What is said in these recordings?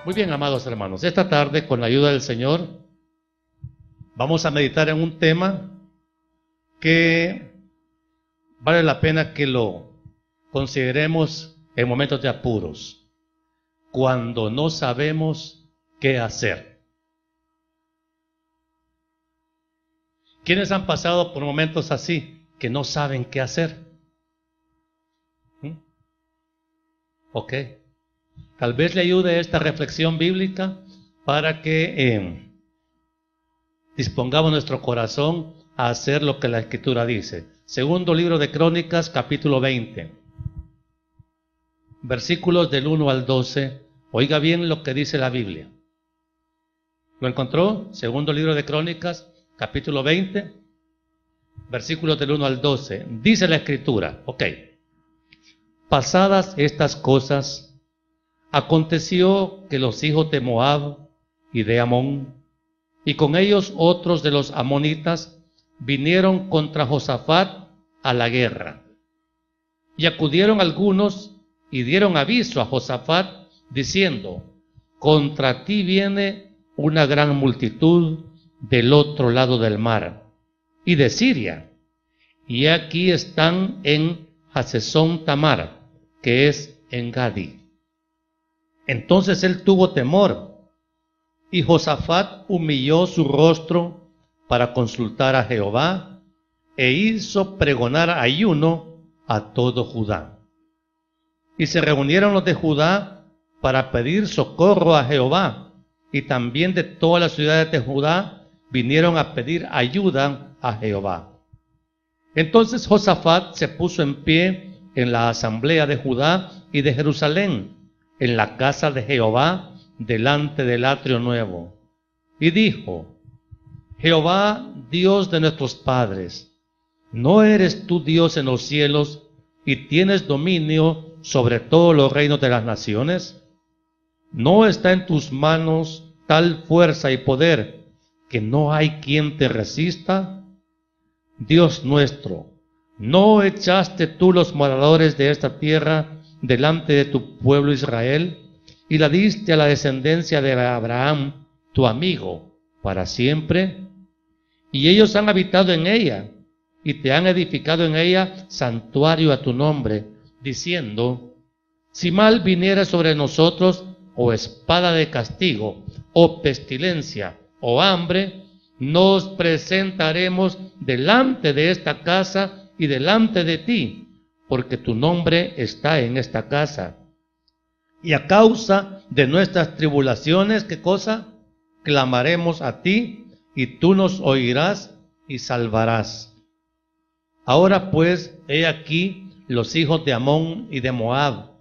Muy bien, amados hermanos, esta tarde, con la ayuda del Señor, vamos a meditar en un tema que vale la pena que lo consideremos en momentos de apuros, cuando no sabemos qué hacer. ¿Quiénes han pasado por momentos así, que no saben qué hacer? Ok. Tal vez le ayude esta reflexión bíblica para que dispongamos nuestro corazón a hacer lo que la Escritura dice. Segundo libro de Crónicas, capítulo 20, versículos del 1 al 12. Oiga bien lo que dice la Biblia. ¿Lo encontró? Segundo libro de Crónicas, capítulo 20, versículos del 1 al 12. Dice la Escritura, ok. Pasadas estas cosas, aconteció que los hijos de Moab y de Amón, y con ellos otros de los amonitas, vinieron contra Josafat a la guerra. Y acudieron algunos y dieron aviso a Josafat, diciendo: contra ti viene una gran multitud del otro lado del mar, y de Siria, y aquí están en Hasezón Tamar, que es en Gadi. Entonces él tuvo temor, y Josafat humilló su rostro para consultar a Jehová, e hizo pregonar ayuno a todo Judá. Y se reunieron los de Judá para pedir socorro a Jehová, y también de todas las ciudades de Judá vinieron a pedir ayuda a Jehová. Entonces Josafat se puso en pie en la asamblea de Judá y de Jerusalén, en la casa de Jehová, delante del atrio nuevo, y dijo: Jehová, Dios de nuestros padres, ¿no eres tú Dios en los cielos y tienes dominio sobre todos los reinos de las naciones? ¿No está en tus manos tal fuerza y poder que no hay quien te resista? Dios nuestro, ¿no echaste tú los moradores de esta tierra delante de tu pueblo Israel, y la diste a la descendencia de Abraham, tu amigo, para siempre? Y ellos han habitado en ella, y te han edificado en ella santuario a tu nombre, diciendo: si mal viniera sobre nosotros, o espada de castigo, o pestilencia, o hambre, nos presentaremos delante de esta casa y delante de ti, porque tu nombre está en esta casa. Y a causa de nuestras tribulaciones, ¿qué cosa? Clamaremos a ti, y tú nos oirás y salvarás. Ahora pues, he aquí los hijos de Amón y de Moab,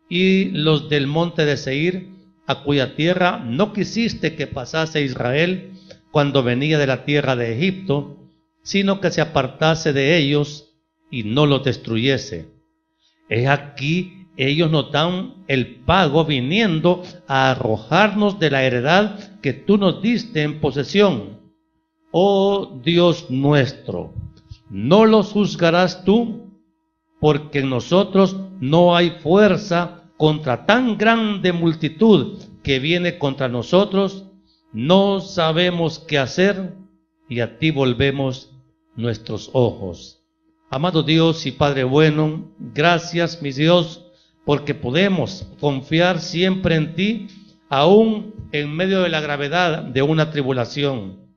y los del monte de Seir, a cuya tierra no quisiste que pasase Israel cuando venía de la tierra de Egipto, sino que se apartase de ellos y no los destruyese. He aquí ellos nos dan el pago, viniendo a arrojarnos de la heredad que tú nos diste en posesión. Oh Dios nuestro, ¿no los juzgarás tú? Porque en nosotros no hay fuerza contra tan grande multitud que viene contra nosotros. No sabemos qué hacer, y a ti volvemos nuestros ojos. Amado Dios y Padre bueno, gracias, mi Dios, porque podemos confiar siempre en ti, aún en medio de la gravedad de una tribulación.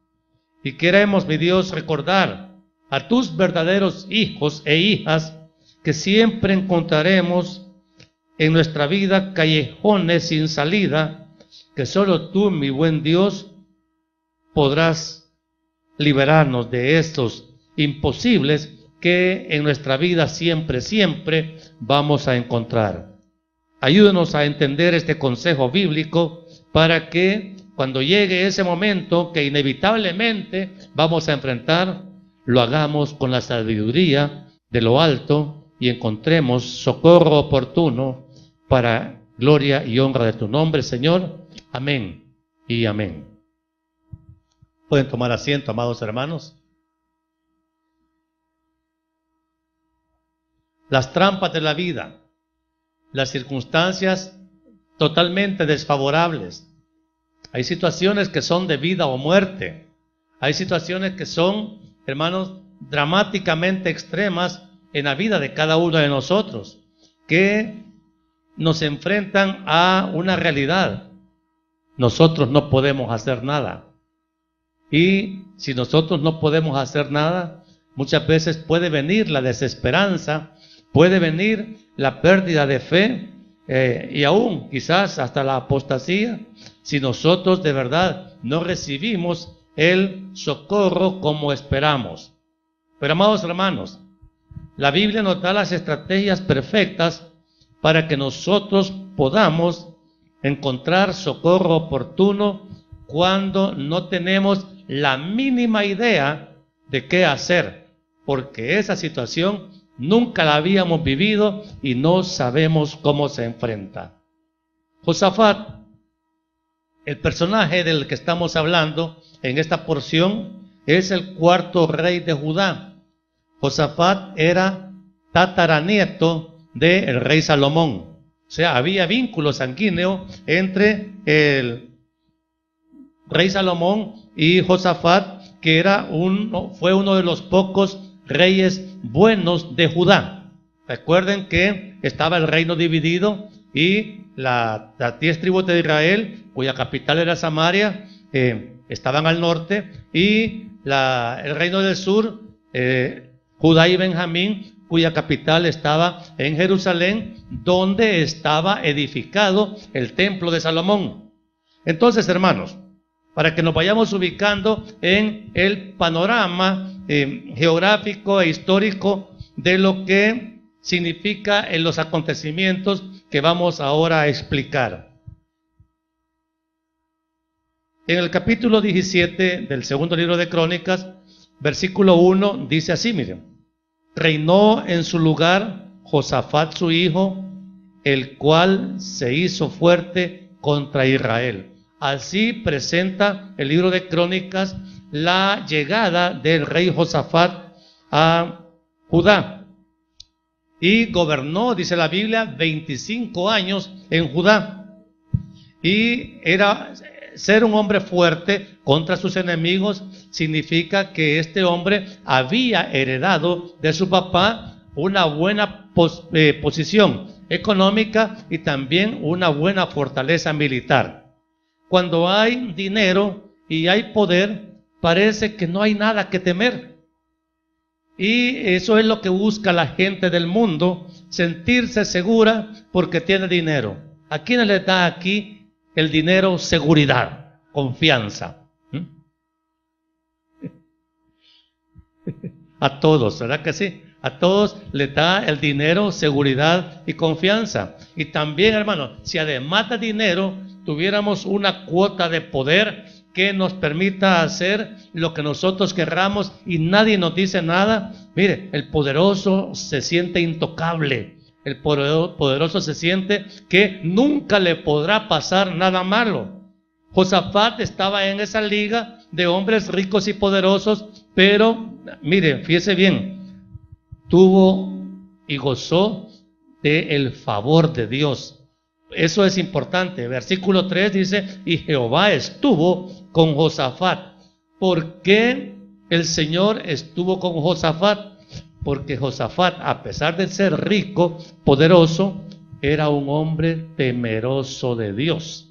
Y queremos, mi Dios, recordar a tus verdaderos hijos e hijas, que siempre encontraremos en nuestra vida callejones sin salida, que solo tú, mi buen Dios, podrás liberarnos de estos imposibles que en nuestra vida siempre vamos a encontrar. Ayúdanos a entender este consejo bíblico para que cuando llegue ese momento que inevitablemente vamos a enfrentar, lo hagamos con la sabiduría de lo alto y encontremos socorro oportuno para gloria y honra de tu nombre, Señor. Amén y amén. Pueden tomar asiento, amados hermanos. Las trampas de la vida, las circunstancias totalmente desfavorables. Hay situaciones que son de vida o muerte. Hay situaciones que son, hermanos, dramáticamente extremas en la vida de cada uno de nosotros, que nos enfrentan a una realidad. Nosotros no podemos hacer nada. Y si nosotros no podemos hacer nada, muchas veces puede venir la desesperanza, puede venir la pérdida de fe, y aún quizás hasta la apostasía, si nosotros de verdad no recibimos el socorro como esperamos. Pero amados hermanos, la Biblia nos da las estrategias perfectas para que nosotros podamos encontrar socorro oportuno cuando no tenemos la mínima idea de qué hacer, porque esa situación nunca la habíamos vivido y no sabemos cómo se enfrenta. Josafat, el personaje del que estamos hablando en esta porción, es el cuarto rey de Judá. Josafat era tataranieto del rey Salomón. O sea, había vínculo sanguíneo entre el rey Salomón y Josafat, que fue uno de los pocos reyes buenos de Judá. Recuerden que estaba el reino dividido y las 10 tribus de Israel, cuya capital era Samaria, estaban al norte, y el reino del sur, Judá y Benjamín, cuya capital estaba en Jerusalén, donde estaba edificado el templo de Salomón. Entonces, hermanos, para que nos vayamos ubicando en el panorama geográfico e histórico de lo que significa en los acontecimientos que vamos ahora a explicar. En el capítulo 17 del segundo libro de Crónicas, versículo 1, dice así, miren: reinó en su lugar Josafat su hijo, el cual se hizo fuerte contra Israel. Así presenta el libro de Crónicas la llegada del rey Josafat a Judá. Y gobernó, dice la Biblia, 25 años en Judá. Y ser un hombre fuerte contra sus enemigos significa que este hombre había heredado de su papá una buena posición económica y también una buena fortaleza militar. Cuando hay dinero y hay poder, parece que no hay nada que temer. Y eso es lo que busca la gente del mundo, sentirse segura porque tiene dinero. ¿A quiénes les da aquí el dinero seguridad, confianza? A todos, ¿verdad que sí? A todos les da el dinero seguridad y confianza. Y también, hermano, si además de dinero tuviéramos una cuota de poder que nos permita hacer lo que nosotros querramos y nadie nos dice nada, mire, el poderoso se siente intocable. El poderoso se siente que nunca le podrá pasar nada malo. Josafat estaba en esa liga de hombres ricos y poderosos, pero mire, fíjese bien, tuvo y gozó del favor de Dios. Eso es importante. Versículo 3 dice: y Jehová estuvo con Josafat. ¿Por qué el Señor estuvo con Josafat? Porque Josafat, a pesar de ser rico, poderoso, era un hombre temeroso de Dios.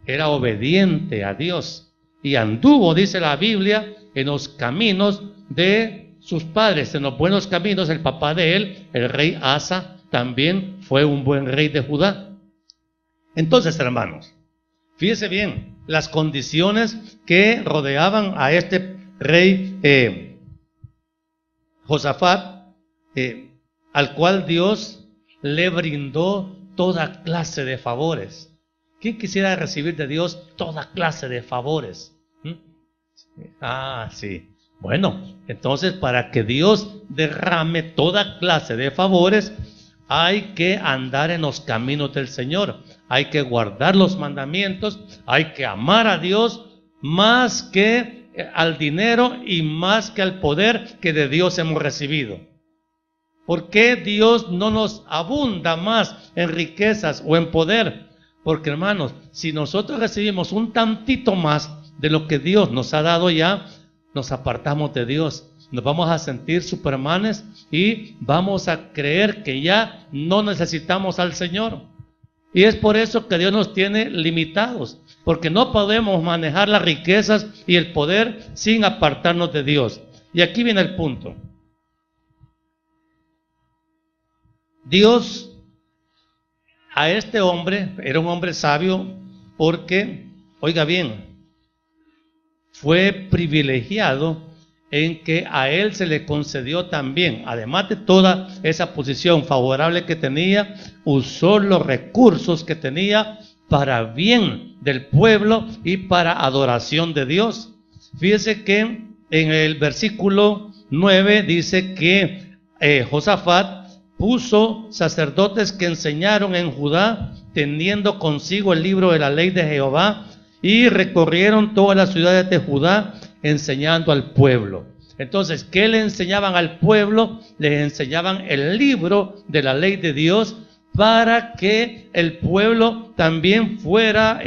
Era obediente a Dios. Y anduvo, dice la Biblia, en los caminos de sus padres, en los buenos caminos. El papá de él, el rey Asa, también fue un buen rey de Judá. Entonces, hermanos, fíjese bien las condiciones que rodeaban a este rey Josafat, al cual Dios le brindó toda clase de favores. ¿Quién quisiera recibir de Dios toda clase de favores? Sí. Bueno, entonces para que Dios derrame toda clase de favores, hay que andar en los caminos del Señor, hay que guardar los mandamientos, hay que amar a Dios más que al dinero y más que al poder que de Dios hemos recibido. ¿Por qué Dios no nos abunda más en riquezas o en poder? Porque hermanos, si nosotros recibimos un tantito más de lo que Dios nos ha dado ya, nos apartamos de Dios. Nos vamos a sentir supermanes y vamos a creer que ya no necesitamos al Señor. Y es por eso que Dios nos tiene limitados, porque no podemos manejar las riquezas y el poder sin apartarnos de Dios. Y aquí viene el punto. Dios a este hombre, era un hombre sabio porque, oiga bien, fue privilegiado en que a él se le concedió también, además de toda esa posición favorable que tenía, usó los recursos que tenía para bien del pueblo y para adoración de Dios. Fíjese que en el versículo 9 dice que Josafat puso sacerdotes que enseñaron en Judá, teniendo consigo el libro de la ley de Jehová, y recorrieron todas las ciudades de Judá, enseñando al pueblo. Entonces, ¿qué le enseñaban al pueblo? Les enseñaban el libro de la ley de Dios para que el pueblo también fuera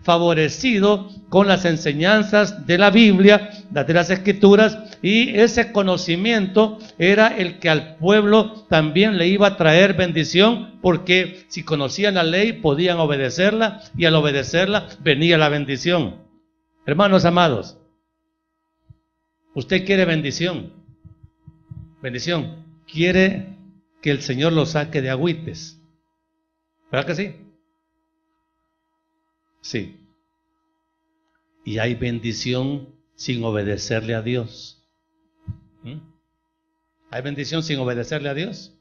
favorecido con las enseñanzas de la Biblia, de las Escrituras, y ese conocimiento era el que al pueblo también le iba a traer bendición, porque si conocían la ley podían obedecerla, y al obedecerla venía la bendición. Hermanos amados, usted quiere bendición, quiere que el Señor lo saque de agüites, ¿verdad que sí? Sí. Y hay bendición sin obedecerle a Dios. Hay bendición sin obedecerle a Dios.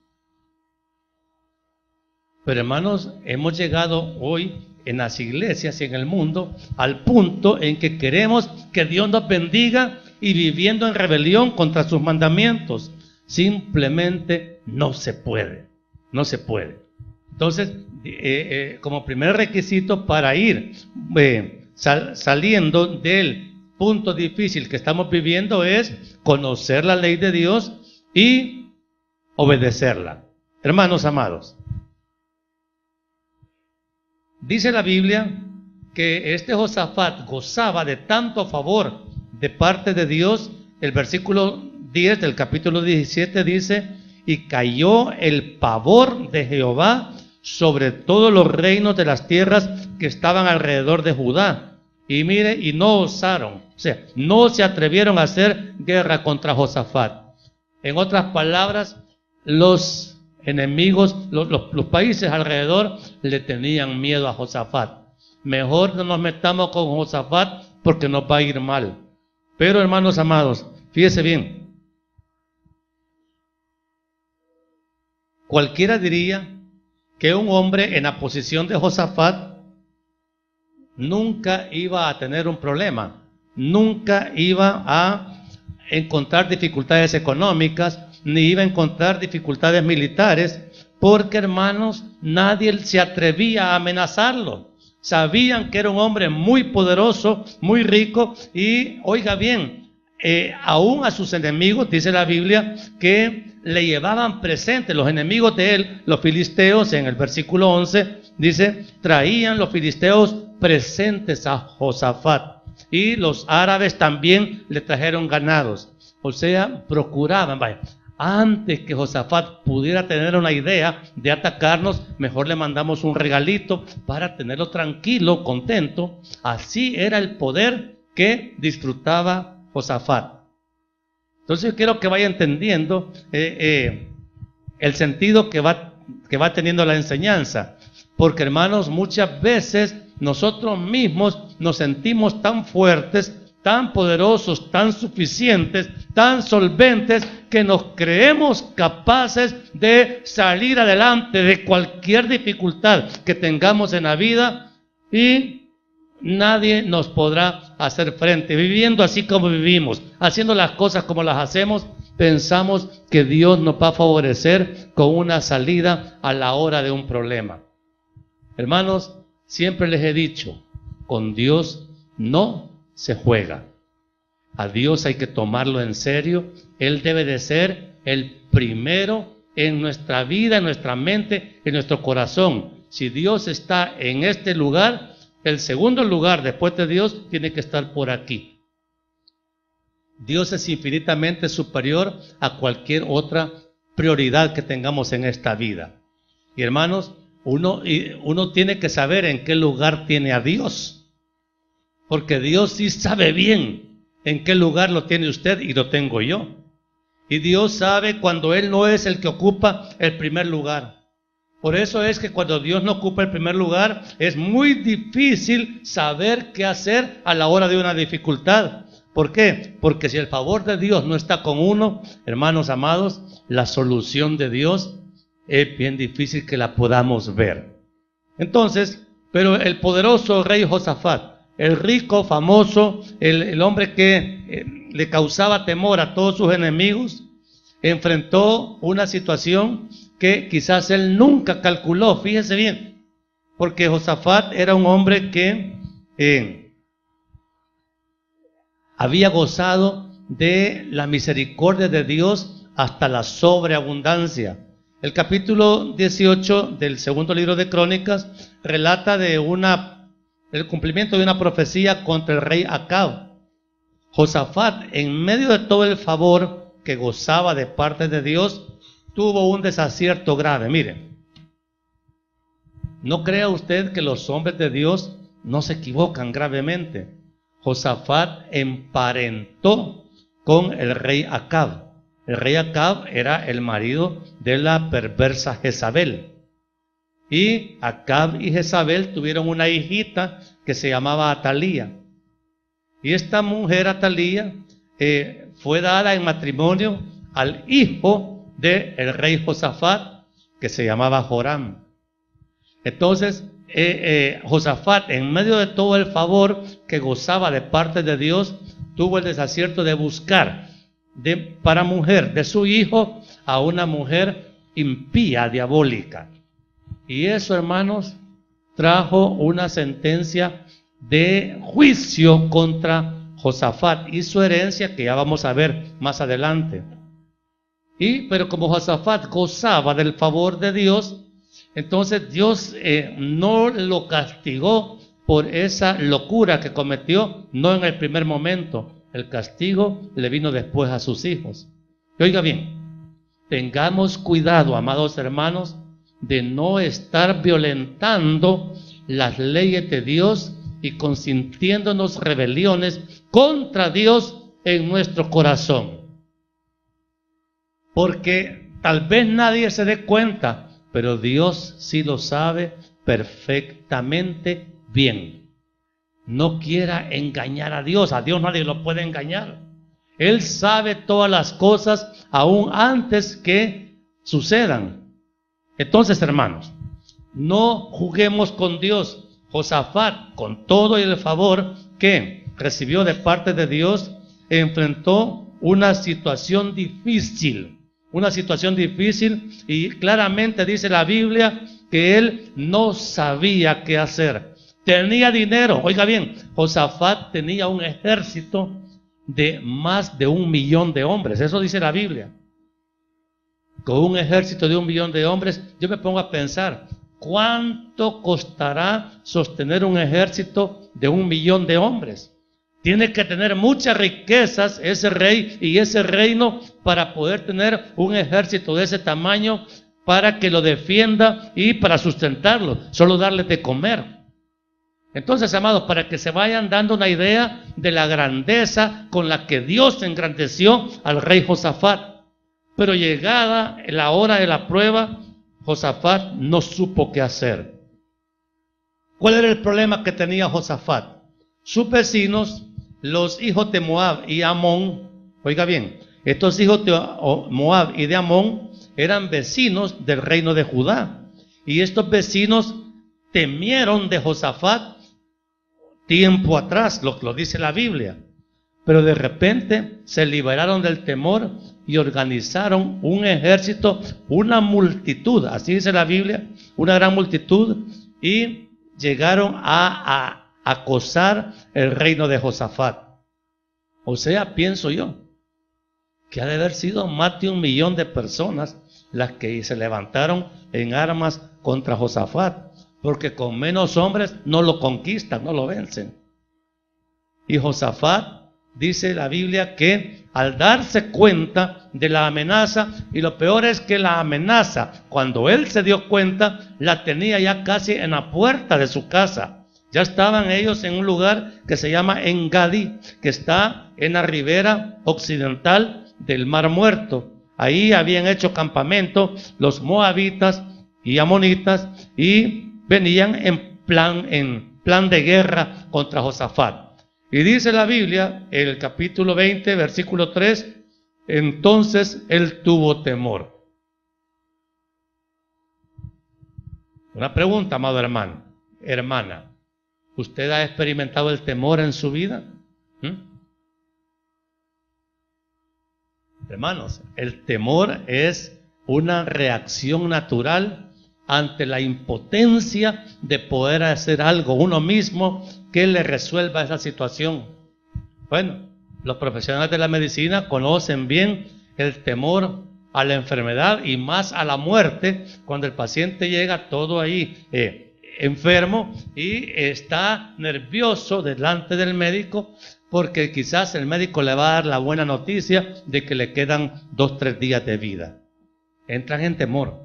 Pero hermanos, hemos llegado hoy en las iglesias y en el mundo al punto en que queremos que Dios nos bendiga y viviendo en rebelión contra sus mandamientos. Simplemente no se puede. No se puede. Entonces, como primer requisito para ir saliendo del punto difícil que estamos viviendo es conocer la ley de Dios y obedecerla. Hermanos amados, dice la Biblia que este Josafat gozaba de tanto favor de parte de Dios. El versículo 10 del capítulo 17 dice: y cayó el pavor de Jehová sobre todos los reinos de las tierras que estaban alrededor de Judá. Y mire, y no osaron, o sea, no se atrevieron a hacer guerra contra Josafat. En otras palabras, los enemigos, los países alrededor le tenían miedo a Josafat. Mejor no nos metamos con Josafat porque nos va a ir mal. Pero hermanos amados, fíjese bien, cualquiera diría que un hombre en la posición de Josafat nunca iba a tener un problema, nunca iba a encontrar dificultades económicas, ni iba a encontrar dificultades militares, porque hermanos, nadie se atrevía a amenazarlo. Sabían que era un hombre muy poderoso, muy rico, y oiga bien, aún a sus enemigos, dice la Biblia, que le llevaban presentes, los enemigos de él, los filisteos, en el versículo 11, dice, traían los filisteos presentes a Josafat, y los árabes también le trajeron ganados. O sea, procuraban, vaya, antes que Josafat pudiera tener una idea de atacarnos, mejor le mandamos un regalito para tenerlo tranquilo, contento. Así era el poder que disfrutaba Josafat. Entonces yo quiero que vaya entendiendo el sentido que va teniendo la enseñanza. Porque hermanos, muchas veces nosotros mismos nos sentimos tan fuertes, tan poderosos, tan suficientes, tan solventes, que nos creemos capaces de salir adelante de cualquier dificultad que tengamos en la vida, y nadie nos podrá hacer frente. Viviendo así como vivimos, haciendo las cosas como las hacemos, pensamos que Dios nos va a favorecer con una salida a la hora de un problema. Hermanos, siempre les he dicho, con Dios no se juega. A Dios hay que tomarlo en serio. Él debe de ser el primero en nuestra vida, en nuestra mente, en nuestro corazón. si Dios está en este lugar, el segundo lugar después de Dios tiene que estar por aquí. Dios es infinitamente superior a cualquier otra prioridad que tengamos en esta vida. Y hermanos, uno tiene que saber en qué lugar tiene a Dios, porque Dios sí sabe bien en qué lugar lo tiene usted y lo tengo yo. Y Dios sabe cuando Él no es el que ocupa el primer lugar. Por eso es que cuando Dios no ocupa el primer lugar, es muy difícil saber qué hacer a la hora de una dificultad. ¿Por qué? Porque si el favor de Dios no está con uno, hermanos amados, la solución de Dios es bien difícil que la podamos ver. Entonces, pero el poderoso rey Josafat, el rico, famoso, el hombre que le causaba temor a todos sus enemigos, enfrentó una situación que quizás él nunca calculó. Fíjese bien, porque Josafat era un hombre que había gozado de la misericordia de Dios hasta la sobreabundancia. El capítulo 18 del segundo libro de Crónicas relata de el cumplimiento de una profecía contra el rey Acab. Josafat, en medio de todo el favor que gozaba de parte de Dios, tuvo un desacierto grave. Mire, no crea usted que los hombres de Dios no se equivocan gravemente. Josafat emparentó con el rey Acab. El rey Acab era el marido de la perversa Jezabel. Y Acab y Jezabel tuvieron una hijita que se llamaba Atalía. Y esta mujer Atalía fue dada en matrimonio al hijo del rey Josafat, que se llamaba Joram. Entonces, Josafat, en medio de todo el favor que gozaba de parte de Dios, tuvo el desacierto de buscar para mujer de su hijo a una mujer impía, diabólica. Y eso, hermanos, trajo una sentencia de juicio contra Josafat y su herencia, que ya vamos a ver más adelante. Pero como Josafat gozaba del favor de Dios, entonces Dios no lo castigó por esa locura que cometió, no en el primer momento. El castigo le vino después a sus hijos. Y oiga bien, tengamos cuidado, amados hermanos, de no estar violentando las leyes de Dios y consintiéndonos rebeliones contra Dios en nuestro corazón. Porque tal vez nadie se dé cuenta, pero Dios sí lo sabe perfectamente bien. No quiera engañar a Dios nadie lo puede engañar. Él sabe todas las cosas aún antes que sucedan. Entonces, hermanos, no juguemos con Dios. Josafat, con todo el favor que recibió de parte de Dios, enfrentó una situación difícil y claramente dice la Biblia que él no sabía qué hacer. Tenía dinero, oiga bien, Josafat tenía un ejército de más de 1 millón de hombres, eso dice la Biblia. Con un ejército de 1 millón de hombres, yo me pongo a pensar, ¿cuánto costará sostener un ejército de 1 millón de hombres? Tiene que tener muchas riquezas ese rey y ese reino para poder tener un ejército de ese tamaño, para que lo defienda y para sustentarlo, solo darle de comer. Entonces, amados, para que se vayan dando una idea de la grandeza con la que Dios engrandeció al rey Josafat. Pero llegada la hora de la prueba, Josafat no supo qué hacer. ¿Cuál era el problema que tenía Josafat? Sus vecinos, los hijos de Moab y Amón, oiga bien, estos hijos de Moab y de Amón eran vecinos del reino de Judá. Y estos vecinos temieron de Josafat tiempo atrás, lo dice la Biblia. Pero de repente se liberaron del temor y organizaron un ejército, una multitud, así dice la Biblia, una gran multitud, y llegaron a acosar el reino de Josafat. O sea, pienso yo, que ha de haber sido más de 1 millón de personas las que se levantaron en armas contra Josafat. porque con menos hombres no lo conquistan, no lo vencen. Y Josafat, dice la Biblia, que al darse cuenta de la amenaza, y lo peor es que la amenaza, cuando él se dio cuenta, la tenía ya casi en la puerta de su casa. Ya estaban ellos en un lugar que se llama Engadi, que está en la ribera occidental del Mar Muerto. Ahí habían hecho campamento los moabitas y amonitas y venían en plan de guerra contra Josafat. Y dice la Biblia, en el capítulo 20, versículo 3, entonces él tuvo temor. Una pregunta, amado hermano, hermana, ¿usted ha experimentado el temor en su vida? Hermanos, el temor es una reacción natural ante la impotencia de poder hacer algo uno mismo que le resuelva esa situación. Bueno, los profesionales de la medicina conocen bien el temor a la enfermedad y más a la muerte, cuando el paciente llega todo ahí enfermo y está nervioso delante del médico, porque quizás el médico le va a dar la buena noticia de que le quedan 2-3 días de vida. Entran en temor.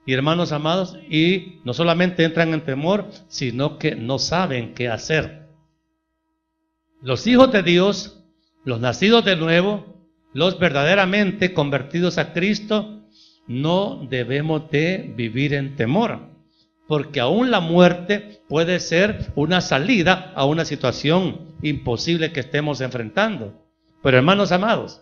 Y hermanos amados, y no solamente entran en temor, sino que no saben qué hacer. Los hijos de Dios, los nacidos de nuevo, los verdaderamente convertidos a Cristo, no debemos de vivir en temor, porque aún la muerte puede ser una salida a una situación imposible que estemos enfrentando. Pero hermanos amados,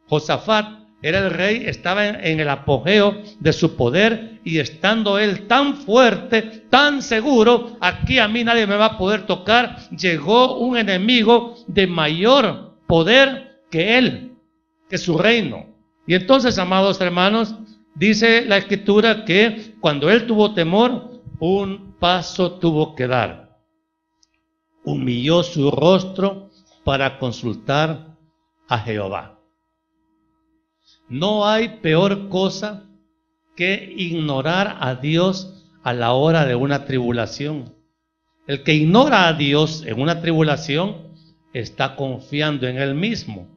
Josafat era el rey, estaba en el apogeo de su poder, y estando él tan fuerte, tan seguro, aquí a mí nadie me va a poder tocar, llegó un enemigo de mayor poder que él, que su reino. Y entonces, amados hermanos, dice la Escritura que cuando él tuvo temor, un paso tuvo que dar. Humilló su rostro para consultar a Jehová. No hay peor cosa que ignorar a Dios a la hora de una tribulación. El que ignora a Dios en una tribulación está confiando en él mismo.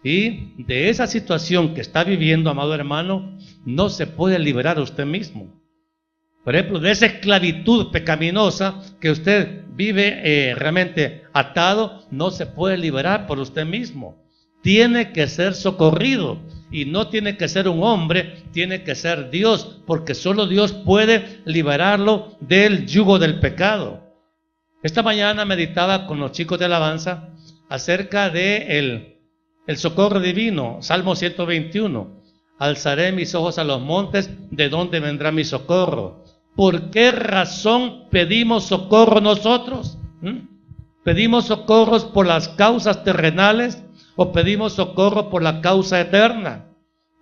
Y de esa situación que está viviendo, amado hermano, no se puede liberar usted mismo. Por ejemplo, de esa esclavitud pecaminosa que usted vive realmente atado, no se puede liberar por usted mismo. Tiene que ser socorrido, y no tiene que ser un hombre, tiene que ser Dios, porque solo Dios puede liberarlo del yugo del pecado. Esta mañana meditaba con los chicos de alabanza acerca de el socorro divino, Salmo 121. Alzaré mis ojos a los montes, ¿de dónde vendrá mi socorro? ¿Por qué razón pedimos socorro nosotros? ¿Pedimos socorros por las causas terrenales o pedimos socorro por la causa eterna?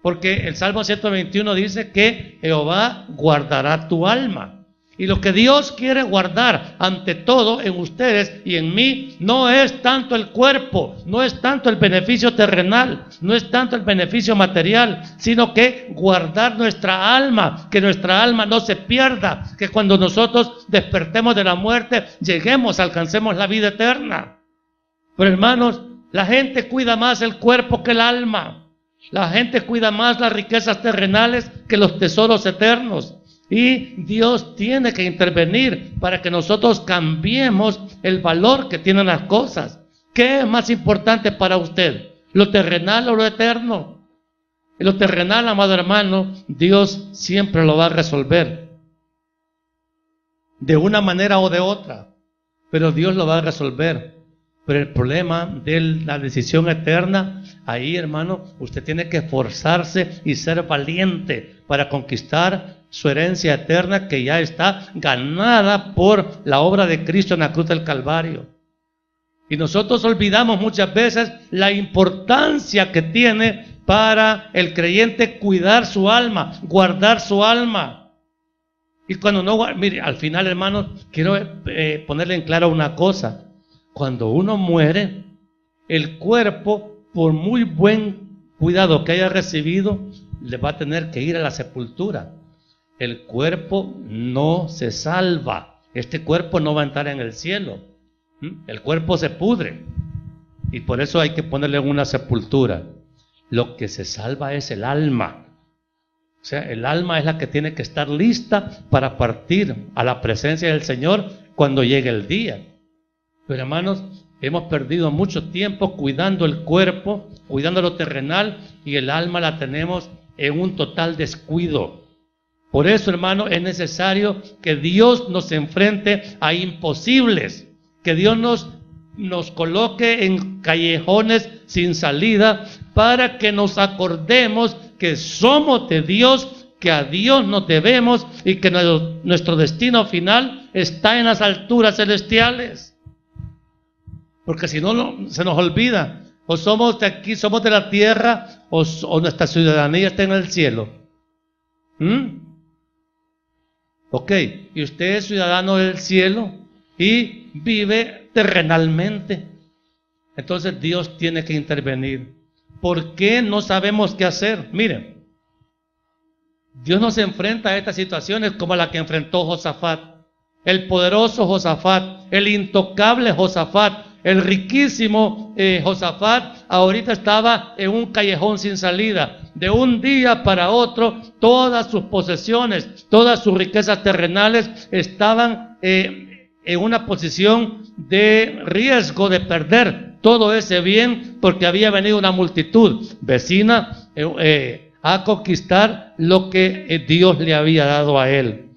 Porque el Salmo 121 dice que Jehová guardará tu alma. Y lo que Dios quiere guardar ante todo en ustedes y en mí no es tanto el cuerpo, no es tanto el beneficio terrenal, no es tanto el beneficio material, sino que guardar nuestra alma, que nuestra alma no se pierda, que cuando nosotros despertemos de la muerte, lleguemos, alcancemos la vida eterna. Pero hermanos, la gente cuida más el cuerpo que el alma. La gente cuida más las riquezas terrenales que los tesoros eternos. Y Dios tiene que intervenir para que nosotros cambiemos el valor que tienen las cosas. ¿Qué es más importante para usted? ¿Lo terrenal o lo eterno? Lo terrenal, amado hermano, Dios siempre lo va a resolver. De una manera o de otra. Pero Dios lo va a resolver. Pero el problema de la decisión eterna, ahí, hermano, usted tiene que esforzarse y ser valiente para conquistar su herencia eterna, que ya está ganada por la obra de Cristo en la cruz del Calvario. Y nosotros olvidamos muchas veces la importancia que tiene para el creyente cuidar su alma, guardar su alma. Y cuando no, mire, al final, hermano, quiero ponerle en claro una cosa. Cuando uno muere, el cuerpo, por muy buen cuidado que haya recibido, le va a tener que ir a la sepultura. el cuerpo no se salva. Este cuerpo no va a entrar en el cielo. El cuerpo se pudre. Y por eso hay que ponerle una sepultura. Lo que se salva es el alma. O sea, el alma es la que tiene que estar lista para partir a la presencia del Señor cuando llegue el día. Pero hermanos, hemos perdido mucho tiempo cuidando el cuerpo, cuidando lo terrenal, y el alma la tenemos en un total descuido. Por eso, hermano, es necesario que Dios nos enfrente a imposibles, que Dios nos coloque en callejones sin salida, para que nos acordemos que somos de Dios, que a Dios nos debemos y que nuestro destino final está en las alturas celestiales. Porque si no, se nos olvida. O somos de aquí, somos de la tierra, o nuestra ciudadanía está en el cielo. Ok, y usted es ciudadano del cielo y vive terrenalmente. Entonces Dios tiene que intervenir. ¿Por qué no sabemos qué hacer? Miren, Dios nos enfrenta a estas situaciones como la que enfrentó Josafat. El poderoso Josafat, el intocable Josafat, el riquísimo Josafat, ahorita estaba en un callejón sin salida. De un día para otro, todas sus posesiones, todas sus riquezas terrenales estaban en una posición de riesgo de perder todo ese bien, porque había venido una multitud vecina a conquistar lo que Dios le había dado a él,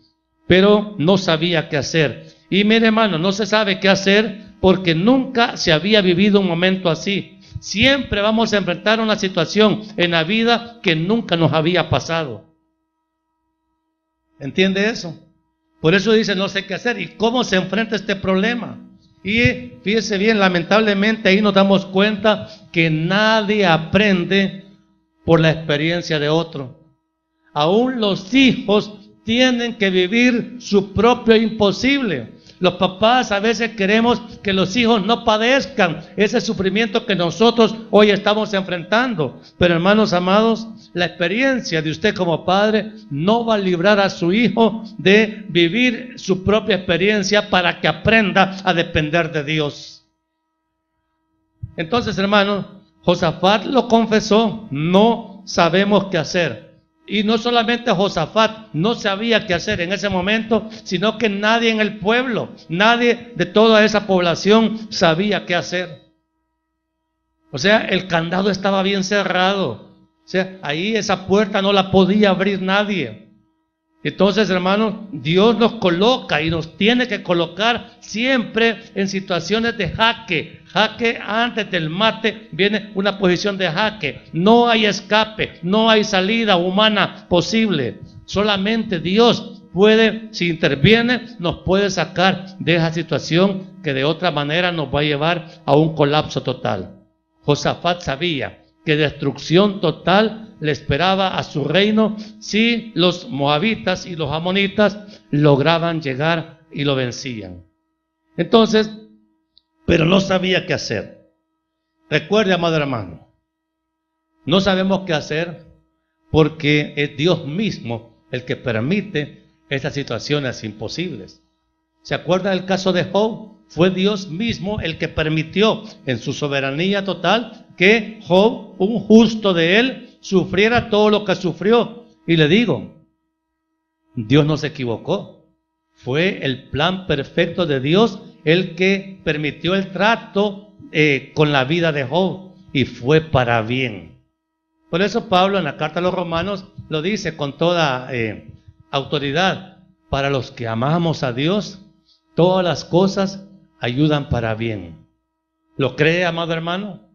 pero no sabía qué hacer. Y mire, hermano, no se sabe qué hacer porque nunca se había vivido un momento así. Siempre vamos a enfrentar una situación en la vida que nunca nos había pasado. ¿Entiende eso? Por eso dice, no sé qué hacer. ¿Y cómo se enfrenta este problema? Y fíjese bien, lamentablemente ahí nos damos cuenta que nadie aprende por la experiencia de otro. Aún los hijos tienen que vivir su propio imposible. Los papás a veces queremos que los hijos no padezcan ese sufrimiento que nosotros hoy estamos enfrentando. Pero hermanos amados, la experiencia de usted como padre no va a librar a su hijo de vivir su propia experiencia para que aprenda a depender de Dios. Entonces, hermanos, Josafat lo confesó, no sabemos qué hacer. Y no solamente Josafat no sabía qué hacer en ese momento, sino que nadie en el pueblo, nadie de toda esa población sabía qué hacer. O sea, el candado estaba bien cerrado. O sea, ahí esa puerta no la podía abrir nadie. Entonces, hermanos, Dios nos coloca y nos tiene que colocar siempre en situaciones de jaque. Jaque, antes del mate viene una posición de jaque. No hay escape, no hay salida humana posible. Solamente Dios puede, si interviene, nos puede sacar de esa situación que de otra manera nos va a llevar a un colapso total. Josafat sabía que destrucción total le esperaba a su reino si los moabitas y los amonitas lograban llegar y lo vencían. Entonces, pero no sabía qué hacer. Recuerde, amado hermano, no sabemos qué hacer porque es Dios mismo el que permite estas situaciones imposibles. ¿Se acuerda del caso de Job? Fue Dios mismo el que permitió en su soberanía total que Job, un justo de él, sufriera todo lo que sufrió. Y le digo, Dios no se equivocó. Fue el plan perfecto de Dios el que permitió el trato con la vida de Job, y fue para bien. Por eso Pablo en la carta a los Romanos lo dice con toda autoridad: para los que amamos a Dios, todas las cosas ayudan para bien. ¿Lo cree, amado hermano?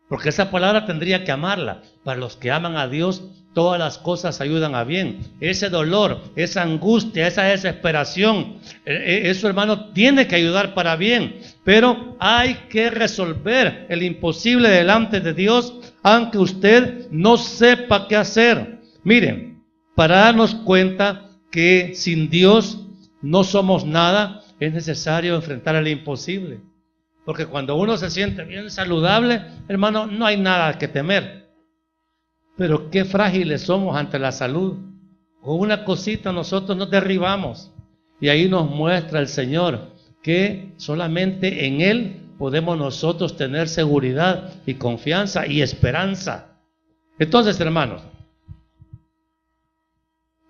Porque esa palabra tendría que amarla. Para los que aman a Dios, todas las cosas ayudan a bien. Ese dolor, esa angustia, esa desesperación, eso, hermano, tiene que ayudar para bien. Pero hay que resolver el imposible delante de Dios, aunque usted no sepa qué hacer. Miren, para darnos cuenta que sin Dios no somos nada, es necesario enfrentar el imposible. Porque cuando uno se siente bien saludable, hermano, no hay nada que temer. Pero qué frágiles somos ante la salud. Con una cosita nosotros nos derribamos. Y ahí nos muestra el Señor que solamente en Él podemos nosotros tener seguridad y confianza y esperanza. Entonces, hermanos,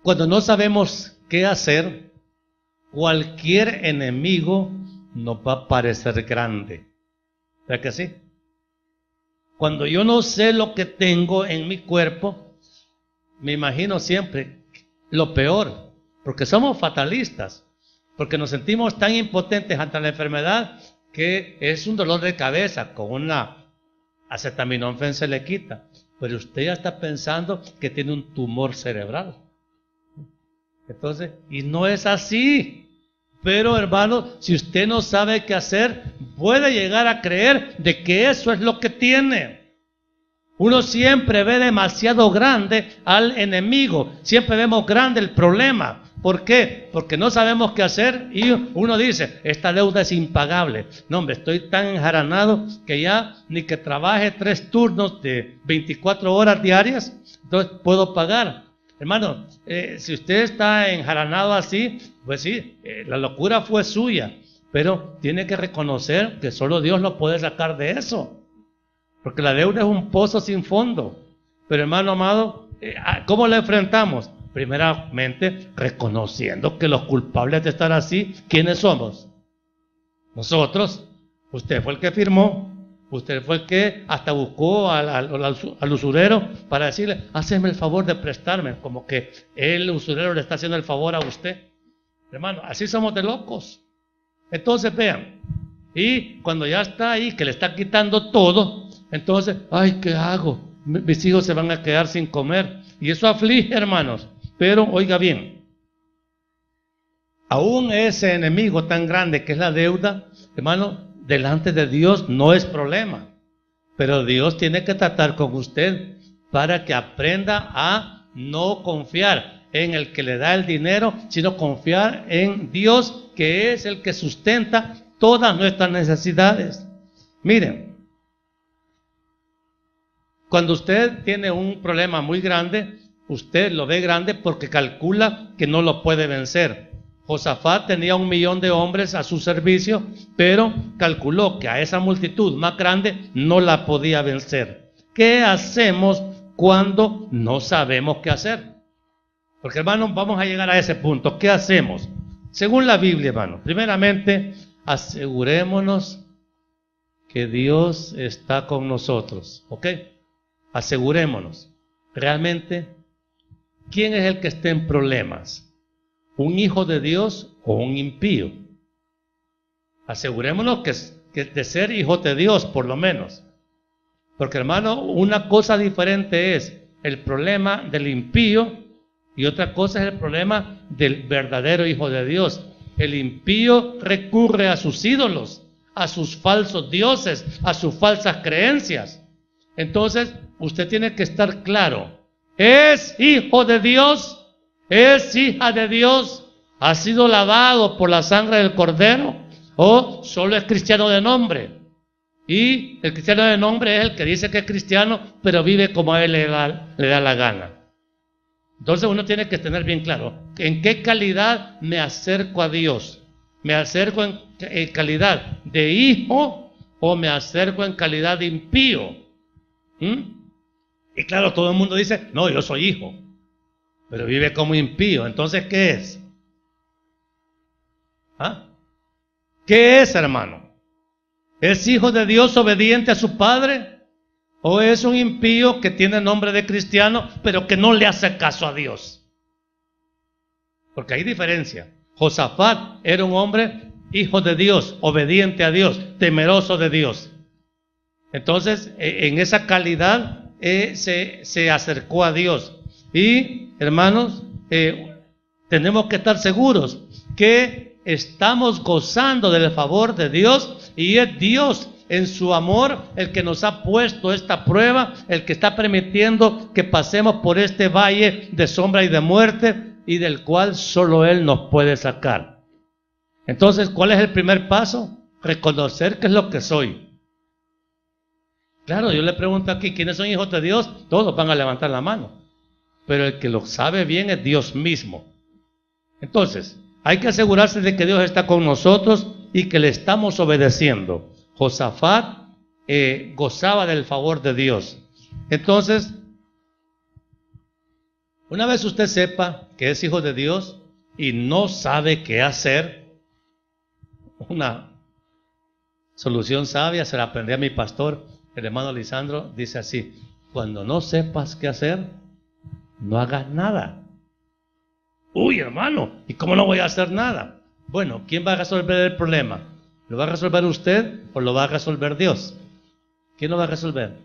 cuando no sabemos qué hacer, cualquier enemigo nos va a parecer grande. ¿Verdad que sí? Cuando yo no sé lo que tengo en mi cuerpo, me imagino siempre lo peor, porque somos fatalistas, porque nos sentimos tan impotentes ante la enfermedad que es un dolor de cabeza, con una acetaminofén se le quita, pero usted ya está pensando que tiene un tumor cerebral. Entonces, y no es así. Pero hermano, si usted no sabe qué hacer, puede llegar a creer de que eso es lo que tiene. Uno siempre ve demasiado grande al enemigo, siempre vemos grande el problema. ¿Por qué? Porque no sabemos qué hacer y uno dice, esta deuda es impagable. No, hombre, estoy tan enjaranado que ya ni que trabaje 3 turnos de 24 horas diarias, entonces puedo pagar. Hermano, si usted está enjaranado así, pues sí, la locura fue suya, pero tiene que reconocer que solo Dios lo puede sacar de eso, porque la deuda es un pozo sin fondo. Pero hermano amado, ¿cómo la enfrentamos? Primeramente, reconociendo que los culpables de estar así, ¿quiénes somos? Nosotros. Usted fue el que firmó. Usted fue el que hasta buscó al usurero para decirle, hazme el favor de prestarme, como que el usurero le está haciendo el favor a usted. Hermano, así somos de locos. Entonces vean, y cuando ya está ahí, que le está quitando todo, entonces, ay, ¿qué hago? Mis hijos se van a quedar sin comer. Y eso aflige, hermanos. Pero oiga bien, aún ese enemigo tan grande que es la deuda, hermano, delante de Dios no es problema, pero Dios tiene que tratar con usted para que aprenda a no confiar en el que le da el dinero, sino confiar en Dios, que es el que sustenta todas nuestras necesidades. Miren, cuando usted tiene un problema muy grande, usted lo ve grande porque calcula que no lo puede vencer. Josafat tenía 1 millón de hombres a su servicio, pero calculó que a esa multitud más grande no la podía vencer. ¿Qué hacemos cuando no sabemos qué hacer? Porque hermanos, vamos a llegar a ese punto. ¿Qué hacemos? Según la Biblia, hermano, primeramente, asegurémonos que Dios está con nosotros. ¿Ok? Asegurémonos. Realmente, ¿quién es el que está en problemas? ¿Un hijo de Dios o un impío? Asegurémonos que de ser hijos de Dios, por lo menos. Porque hermano, una cosa diferente es el problema del impío y otra cosa es el problema del verdadero hijo de Dios. El impío recurre a sus ídolos, a sus falsos dioses, a sus falsas creencias. Entonces, usted tiene que estar claro. ¿Es hijo de Dios? ¿Es hija de Dios? ¿Ha sido lavado por la sangre del Cordero? ¿O solo es cristiano de nombre? Y el cristiano de nombre es el que dice que es cristiano, pero vive como a él le da la gana. Entonces uno tiene que tener bien claro, ¿en qué calidad me acerco a Dios? ¿Me acerco en calidad de hijo o me acerco en calidad de impío? Y claro, todo el mundo dice, no, yo soy hijo, pero vive como impío. Entonces, ¿qué es? ¿Qué es, hermano? ¿Es hijo de Dios obediente a su padre? ¿O es un impío que tiene nombre de cristiano, pero que no le hace caso a Dios? Porque hay diferencia. Josafat era un hombre hijo de Dios, obediente a Dios, temeroso de Dios. Entonces, en esa calidad se acercó a Dios. Y, hermanos, tenemos que estar seguros que estamos gozando del favor de Dios, y es Dios en su amor el que nos ha puesto esta prueba, el que está permitiendo que pasemos por este valle de sombra y de muerte, y del cual solo Él nos puede sacar. Entonces, ¿cuál es el primer paso? Reconocer qué es lo que soy. Claro, yo le pregunto aquí, ¿quiénes son hijos de Dios? Todos van a levantar la mano. pero el que lo sabe bien es Dios mismo. Entonces, hay que asegurarse de que Dios está con nosotros y que le estamos obedeciendo. Josafat gozaba del favor de Dios. Entonces, una vez usted sepa que es hijo de Dios y no sabe qué hacer, una solución sabia se la aprendí a mi pastor, el hermano Lisandro, dice así: cuando no sepas qué hacer, no hagas nada. Uy, hermano, ¿y cómo no voy a hacer nada? Bueno, ¿quién va a resolver el problema? ¿Lo va a resolver usted o lo va a resolver Dios? ¿Quién lo va a resolver?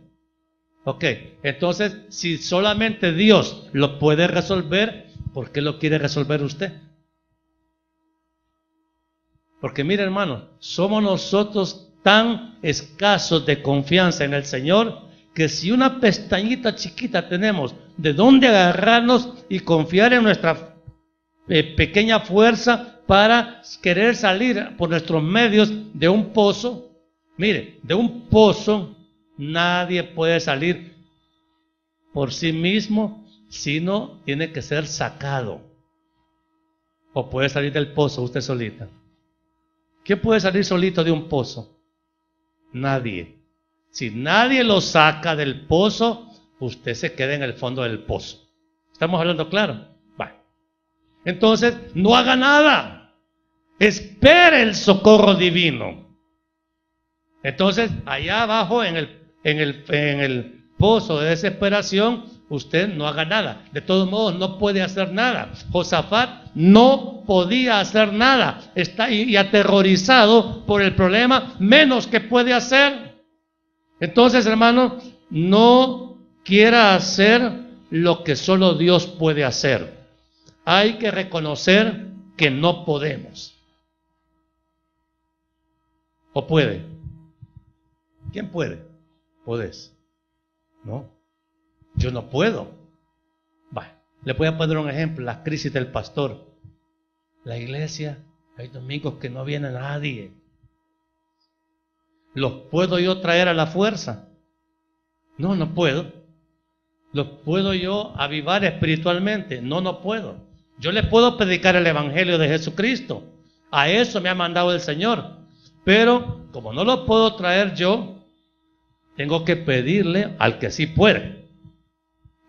Ok, entonces, si solamente Dios lo puede resolver, ¿por qué lo quiere resolver usted? Porque mire, hermano, somos nosotros tan escasos de confianza en el Señor que si una pestañita chiquita tenemos de dónde agarrarnos y confiar en nuestra pequeña fuerza para querer salir por nuestros medios de un pozo, mire, de un pozo nadie puede salir por sí mismo, sino tiene que ser sacado. O puede salir del pozo usted solita. ¿Quién puede salir solito de un pozo? Nadie. Si nadie lo saca del pozo, usted se queda en el fondo del pozo. ¿Estamos hablando claro? Vale. Entonces, no haga nada. Espere el socorro divino. Entonces, allá abajo en el pozo de desesperación, usted no haga nada. De todos modos, no puede hacer nada. Josafat no podía hacer nada. Está y aterrorizado por el problema, menos que puede hacer. Entonces, hermano, no quiera hacer lo que solo Dios puede hacer. Hay que reconocer que no podemos. ¿O puede? ¿Quién puede? ¿Podés? No, yo no puedo. Le voy a poner un ejemplo: la crisis del pastor. La iglesia, hay domingos que no viene nadie. ¿Los puedo yo traer a la fuerza? No, no puedo. ¿Los puedo yo avivar espiritualmente? No, no puedo. Yo les puedo predicar el evangelio de Jesucristo. A eso me ha mandado el Señor. Pero como no lo puedo traer yo, tengo que pedirle al que sí puede.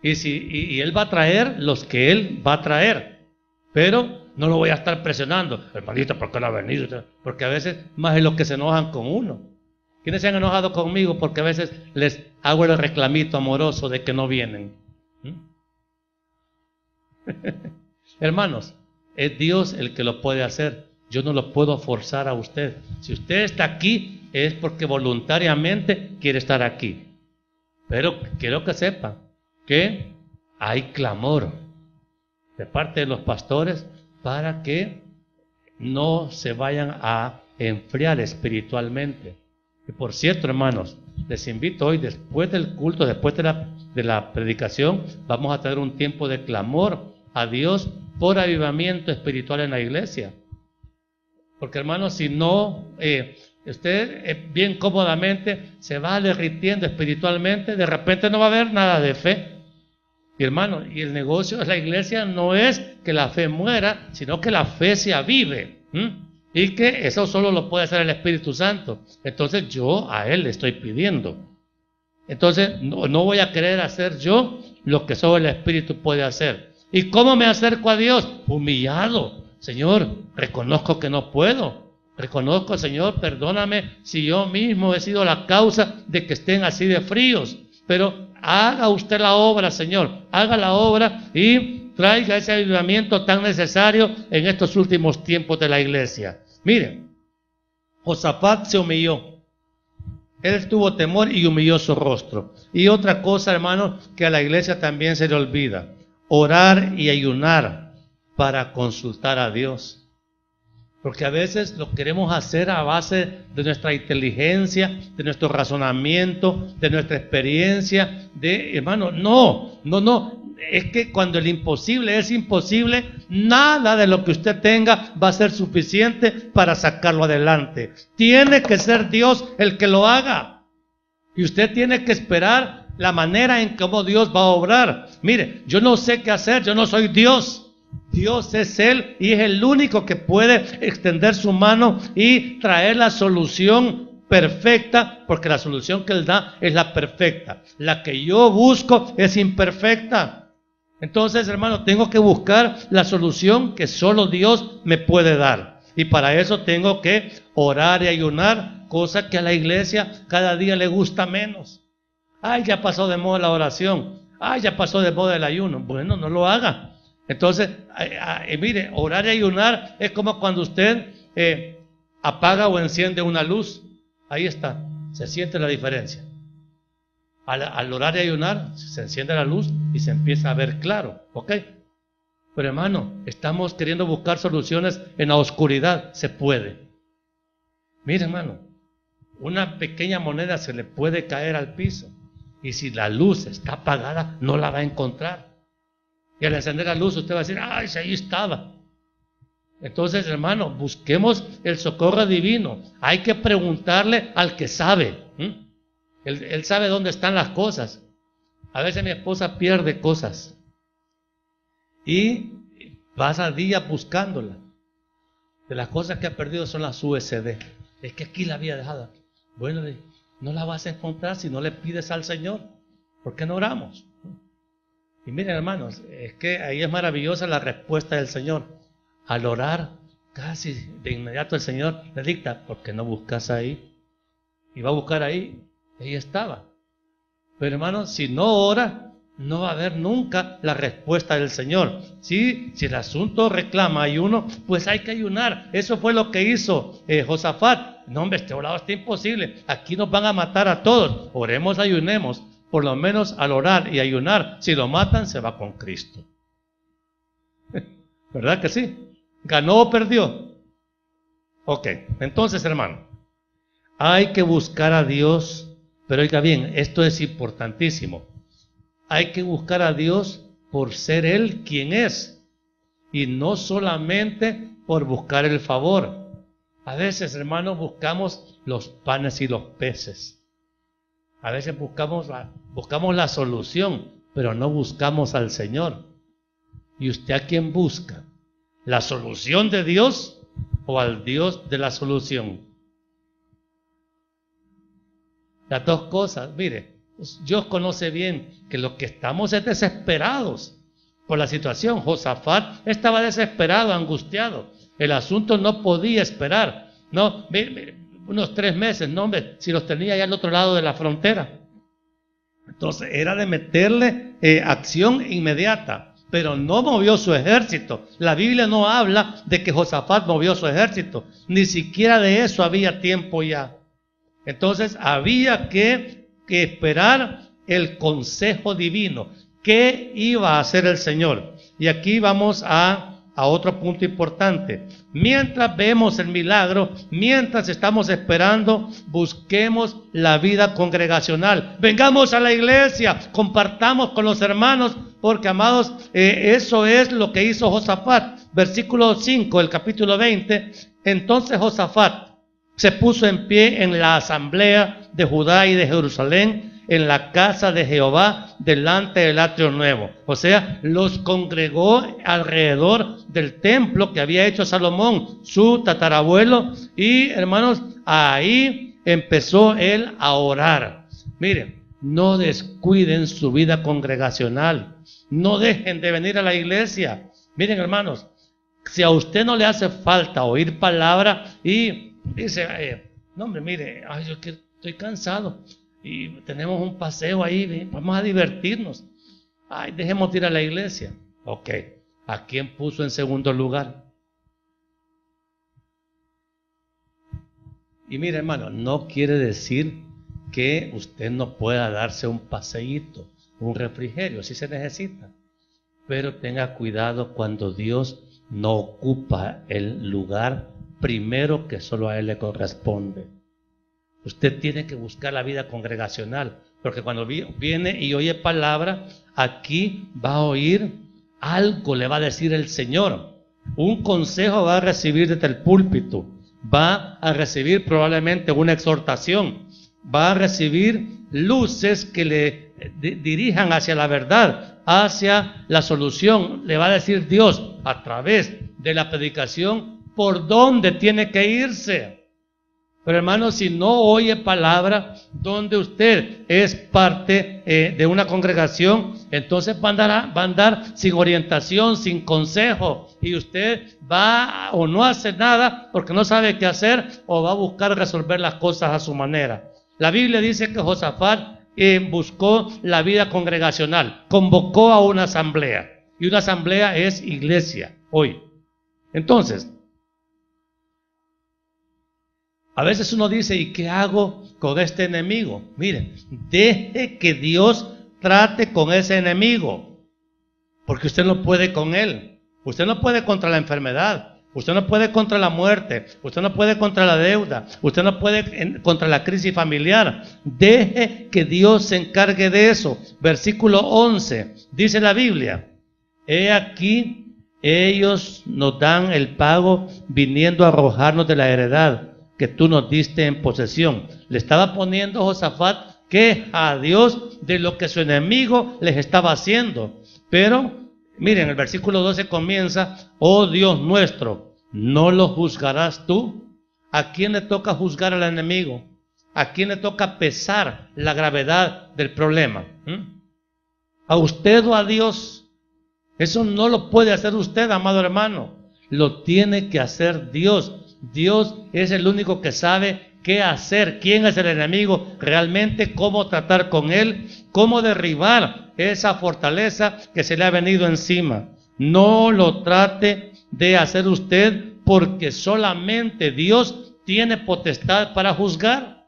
Y Él va a traer los que Él va a traer. Pero no lo voy a estar presionando. Hermanito, ¿por qué no ha venido? Porque a veces más es los que se enojan con uno. ¿Quiénes se han enojado conmigo? Porque a veces les hago el reclamito amoroso de que no vienen. Hermanos, es Dios el que lo puede hacer. Yo no lo puedo forzar a usted. Si usted está aquí, es porque voluntariamente quiere estar aquí. Pero quiero que sepa que hay clamor de parte de los pastores para que no se vayan a enfriar espiritualmente. Y por cierto, hermanos, les invito hoy, después del culto, después de la predicación, vamos a tener un tiempo de clamor a Dios por avivamiento espiritual en la iglesia. Porque, hermanos, si no, usted bien cómodamente se va derritiendo espiritualmente, de repente no va a haber nada de fe. Y hermano, y el negocio de la iglesia no es que la fe muera, sino que la fe se avive. Y que eso solo lo puede hacer el Espíritu Santo. Entonces yo a Él le estoy pidiendo. Entonces no voy a querer hacer yo lo que solo el Espíritu puede hacer. ¿Y cómo me acerco a Dios? Humillado. Señor, reconozco que no puedo. Reconozco, Señor, perdóname si yo mismo he sido la causa de que estén así de fríos. Pero haga usted la obra, Señor. Haga la obra y traiga ese avivamiento tan necesario en estos últimos tiempos de la iglesia. Miren, Josafat se humilló. Él tuvo temor y humilló su rostro. Y otra cosa, hermano, que a la iglesia también se le olvida: orar y ayunar para consultar a Dios. Porque a veces lo queremos hacer a base de nuestra inteligencia, de nuestro razonamiento, de nuestra experiencia. Hermano, no. Es que cuando el imposible es imposible, nada de lo que usted tenga va a ser suficiente para sacarlo adelante. Tiene que ser Dios el que lo haga. Y usted tiene que esperar la manera en cómo Dios va a obrar. Mire, yo no sé qué hacer, yo no soy Dios. Dios es Él y es el único que puede extender su mano y traer la solución perfecta, porque la solución que Él da es la perfecta. La que yo busco es imperfecta. Entonces, hermano, tengo que buscar la solución que solo Dios me puede dar. Y para eso tengo que orar y ayunar, cosa que a la iglesia cada día le gusta menos. Ay, ya pasó de moda la oración. Ay, ya pasó de moda el ayuno. Bueno, no lo haga. Entonces, mire, orar y ayunar es como cuando usted apaga o enciende una luz. Ahí está, se siente la diferencia. Al orar y ayunar, se enciende la luz y se empieza a ver claro, ¿ok? Pero hermano, estamos queriendo buscar soluciones en la oscuridad, se puede. Mire, hermano, una pequeña moneda se le puede caer al piso y si la luz está apagada, no la va a encontrar. Y al encender la luz usted va a decir, ¡ay, si ahí estaba! Entonces, hermano, busquemos el socorro divino. Hay que preguntarle al que sabe. Él sabe dónde están las cosas. A veces mi esposa pierde cosas y pasa días buscándolas. De las cosas que ha perdido son las USB. Es que aquí la había dejado. Bueno, no la vas a encontrar si no le pides al Señor. ¿Por qué no oramos? Y miren, hermanos, es que ahí es maravillosa la respuesta del Señor. Al orar, casi de inmediato el Señor le dicta, ¿por qué no buscas ahí? Y va a buscar ahí, ahí estaba. Pero hermanos, si no ora, no va a haber nunca la respuesta del Señor. Si el asunto reclama ayuno, pues hay que ayunar. Eso fue lo que hizo Josafat. No, hombre, este orado está imposible. Aquí nos van a matar a todos. Oremos, ayunemos. Por lo menos al orar y ayunar, si lo matan, se va con Cristo. ¿Verdad que sí? ¿Ganó o perdió? Ok, entonces, hermano, hay que buscar a Dios, pero oiga bien, esto es importantísimo. Hay que buscar a Dios por ser Él quien es, y no solamente por buscar el favor. A veces, hermano, buscamos los panes y los peces. A veces buscamos la solución, pero no buscamos al Señor. ¿Y usted a quién busca? ¿La solución de Dios o al Dios de la solución? Las dos cosas. Mire, Dios conoce bien que lo que estamos es desesperados por la situación. Josafat estaba desesperado, angustiado. El asunto no podía esperar. No, mire, unos 3 meses, no, hombre, si los tenía allá al otro lado de la frontera. Entonces era de meterle acción inmediata, pero no movió su ejército. La Biblia no habla de que Josafat movió su ejército, ni siquiera de eso había tiempo ya. Entonces había que esperar el consejo divino. ¿Qué iba a hacer el Señor? Y aquí vamos a otro punto importante. Mientras vemos el milagro, mientras estamos esperando, busquemos la vida congregacional. Vengamos a la iglesia, compartamos con los hermanos, porque amados, eso es lo que hizo Josafat. Versículo 5 del capítulo 20. Entonces Josafat se puso en pie en la asamblea de Judá y de Jerusalén, en la casa de Jehová, delante del atrio nuevo. O sea, los congregó alrededor del templo que había hecho Salomón, su tatarabuelo, y hermanos, ahí empezó él a orar. Miren, no descuiden su vida congregacional, no dejen de venir a la iglesia. Miren, hermanos, si a usted no le hace falta oír palabra y dice, no hombre, mire, ay, yo estoy cansado y tenemos un paseo ahí, vamos a divertirnos. Ay, dejemos de ir a la iglesia. Ok, ¿a quién puso en segundo lugar? Y mire, hermano, no quiere decir que usted no pueda darse un paseíto, un refrigerio, si se necesita. Pero tenga cuidado cuando Dios no ocupa el lugar primero que solo a Él le corresponde. Usted tiene que buscar la vida congregacional, porque cuando viene y oye palabra, aquí va a oír algo, le va a decir el Señor. Un consejo va a recibir desde el púlpito, va a recibir probablemente una exhortación, va a recibir luces que le dirijan hacia la verdad, hacia la solución. Le va a decir Dios a través de la predicación por dónde tiene que irse. Pero hermano, si no oye palabra donde usted es parte de una congregación, entonces va a andar sin orientación, sin consejo, y usted va o no hace nada porque no sabe qué hacer, o va a buscar resolver las cosas a su manera. La Biblia dice que Josafat buscó la vida congregacional, convocó a una asamblea, y una asamblea es iglesia hoy. Entonces, a veces uno dice, ¿y qué hago con este enemigo? Mire, deje que Dios trate con ese enemigo, porque usted no puede con él. Usted no puede contra la enfermedad, usted no puede contra la muerte, usted no puede contra la deuda, usted no puede contra la crisis familiar. Deje que Dios se encargue de eso. Versículo 11, dice la Biblia, he aquí, ellos nos dan el pago viniendo a arrojarnos de la heredad que tú nos diste en posesión. Le estaba poniendo Josafat queja a Dios de lo que su enemigo les estaba haciendo. Pero, miren, el versículo 12 comienza, oh Dios nuestro, ¿no lo juzgarás tú? ¿A quién le toca juzgar al enemigo? ¿A quién le toca pesar la gravedad del problema? ¿A usted o a Dios? Eso no lo puede hacer usted, amado hermano. Lo tiene que hacer Dios. Dios es el único que sabe qué hacer, quién es el enemigo realmente, cómo tratar con él, cómo derribar esa fortaleza que se le ha venido encima. No lo trate de hacer usted, porque solamente Dios tiene potestad para juzgar.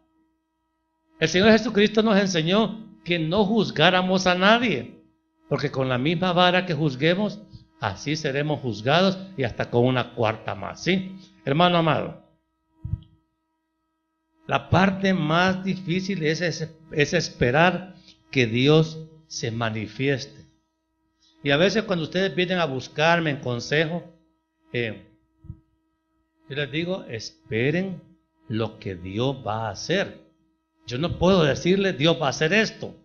El Señor Jesucristo nos enseñó que no juzgáramos a nadie, porque con la misma vara que juzguemos, así seremos juzgados, y hasta con una cuarta más, ¿sí? Hermano amado, la parte más difícil es esperar que Dios se manifieste. Y a veces cuando ustedes vienen a buscarme en consejo, yo les digo, esperen lo que Dios va a hacer. Yo no puedo decirles, Dios va a hacer esto.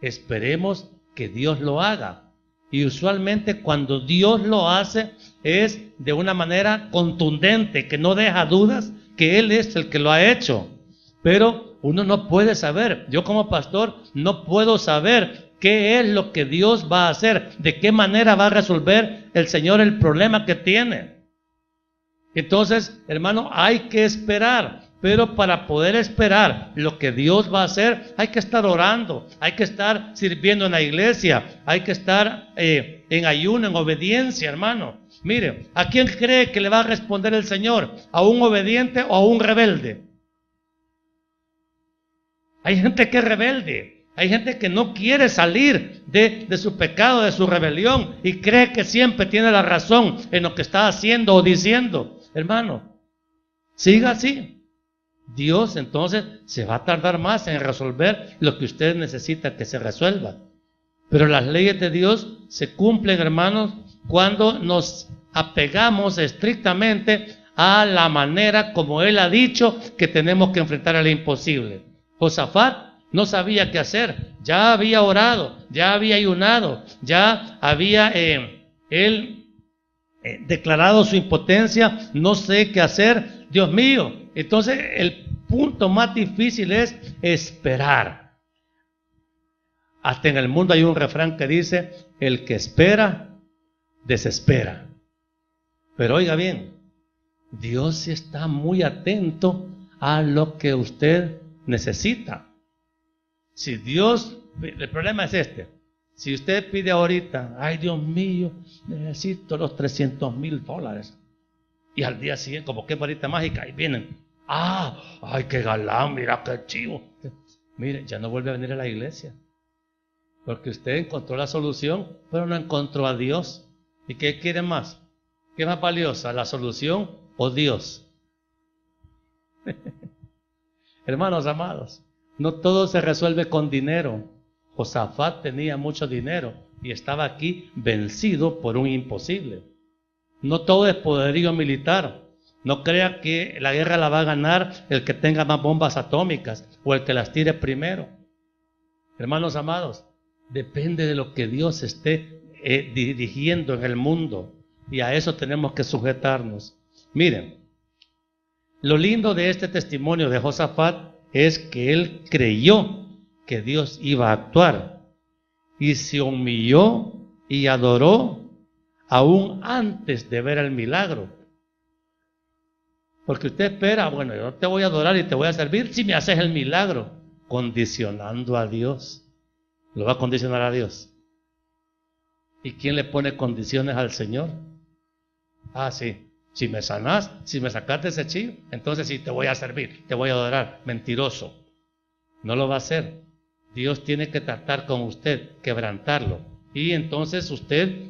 Esperemos que Dios lo haga. Y usualmente cuando Dios lo hace es de una manera contundente, que no deja dudas que Él es el que lo ha hecho. Pero uno no puede saber, yo como pastor no puedo saber qué es lo que Dios va a hacer, de qué manera va a resolver el Señor el problema que tiene. Entonces, hermano, hay que esperar. Pero para poder esperar lo que Dios va a hacer, hay que estar orando, hay que estar sirviendo en la iglesia, hay que estar en ayuno, en obediencia, hermano. Mire, ¿a quién cree que le va a responder el Señor? ¿A un obediente o a un rebelde? Hay gente que es rebelde, hay gente que no quiere salir de su pecado, de su rebelión, y cree que siempre tiene la razón en lo que está haciendo o diciendo. Hermano, siga así. Dios entonces se va a tardar más en resolver lo que usted necesita que se resuelva. Pero las leyes de Dios se cumplen, hermanos, cuando nos apegamos estrictamente a la manera como Él ha dicho que tenemos que enfrentar el imposible. Josafat no sabía qué hacer, ya había orado, ya había ayunado, ya había él declarado su impotencia, no sé qué hacer, Dios mío. Entonces el punto más difícil es esperar. Hasta en el mundo hay un refrán que dice, el que espera, desespera. Pero oiga bien, Dios sí está muy atento a lo que usted necesita. Si Dios, el problema es este, si usted pide ahorita, ay Dios mío, necesito los $300,000, y al día siguiente, como que varita mágica, y vienen, ay qué galán, mira qué chivo. Mire, ya no vuelve a venir a la iglesia, porque usted encontró la solución, pero no encontró a Dios. ¿Y qué quiere más? ¿Qué es más valiosa, la solución o Dios? Hermanos amados, no todo se resuelve con dinero. Josafat tenía mucho dinero y estaba aquí vencido por un imposible. No todo es poderío militar. No crea que la guerra la va a ganar el que tenga más bombas atómicas o el que las tire primero. Hermanos amados, depende de lo que Dios esté dirigiendo en el mundo, y a eso tenemos que sujetarnos. Miren, lo lindo de este testimonio de Josafat es que él creyó que Dios iba a actuar y se humilló y adoró aún antes de ver el milagro. Porque usted espera, bueno, yo te voy a adorar y te voy a servir si me haces el milagro, condicionando a Dios. Lo va a condicionar a Dios. ¿Y quién le pone condiciones al Señor? Ah, sí. Si me sanás, si me sacaste ese chillo, entonces sí te voy a servir, te voy a adorar. Mentiroso. No lo va a hacer. Dios tiene que tratar con usted, quebrantarlo. Y entonces usted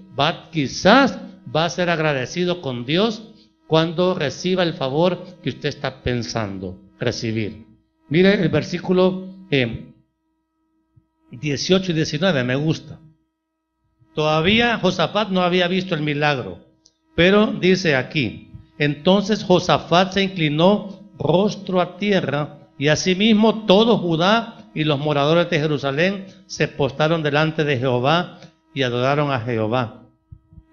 quizás va a ser agradecido con Dios cuando reciba el favor que usted está pensando recibir. Mire el versículo 18 y 19, me gusta. Todavía Josafat no había visto el milagro, pero dice aquí, entonces Josafat se inclinó rostro a tierra, y asimismo todo Judá y los moradores de Jerusalén se postraron delante de Jehová y adoraron a Jehová.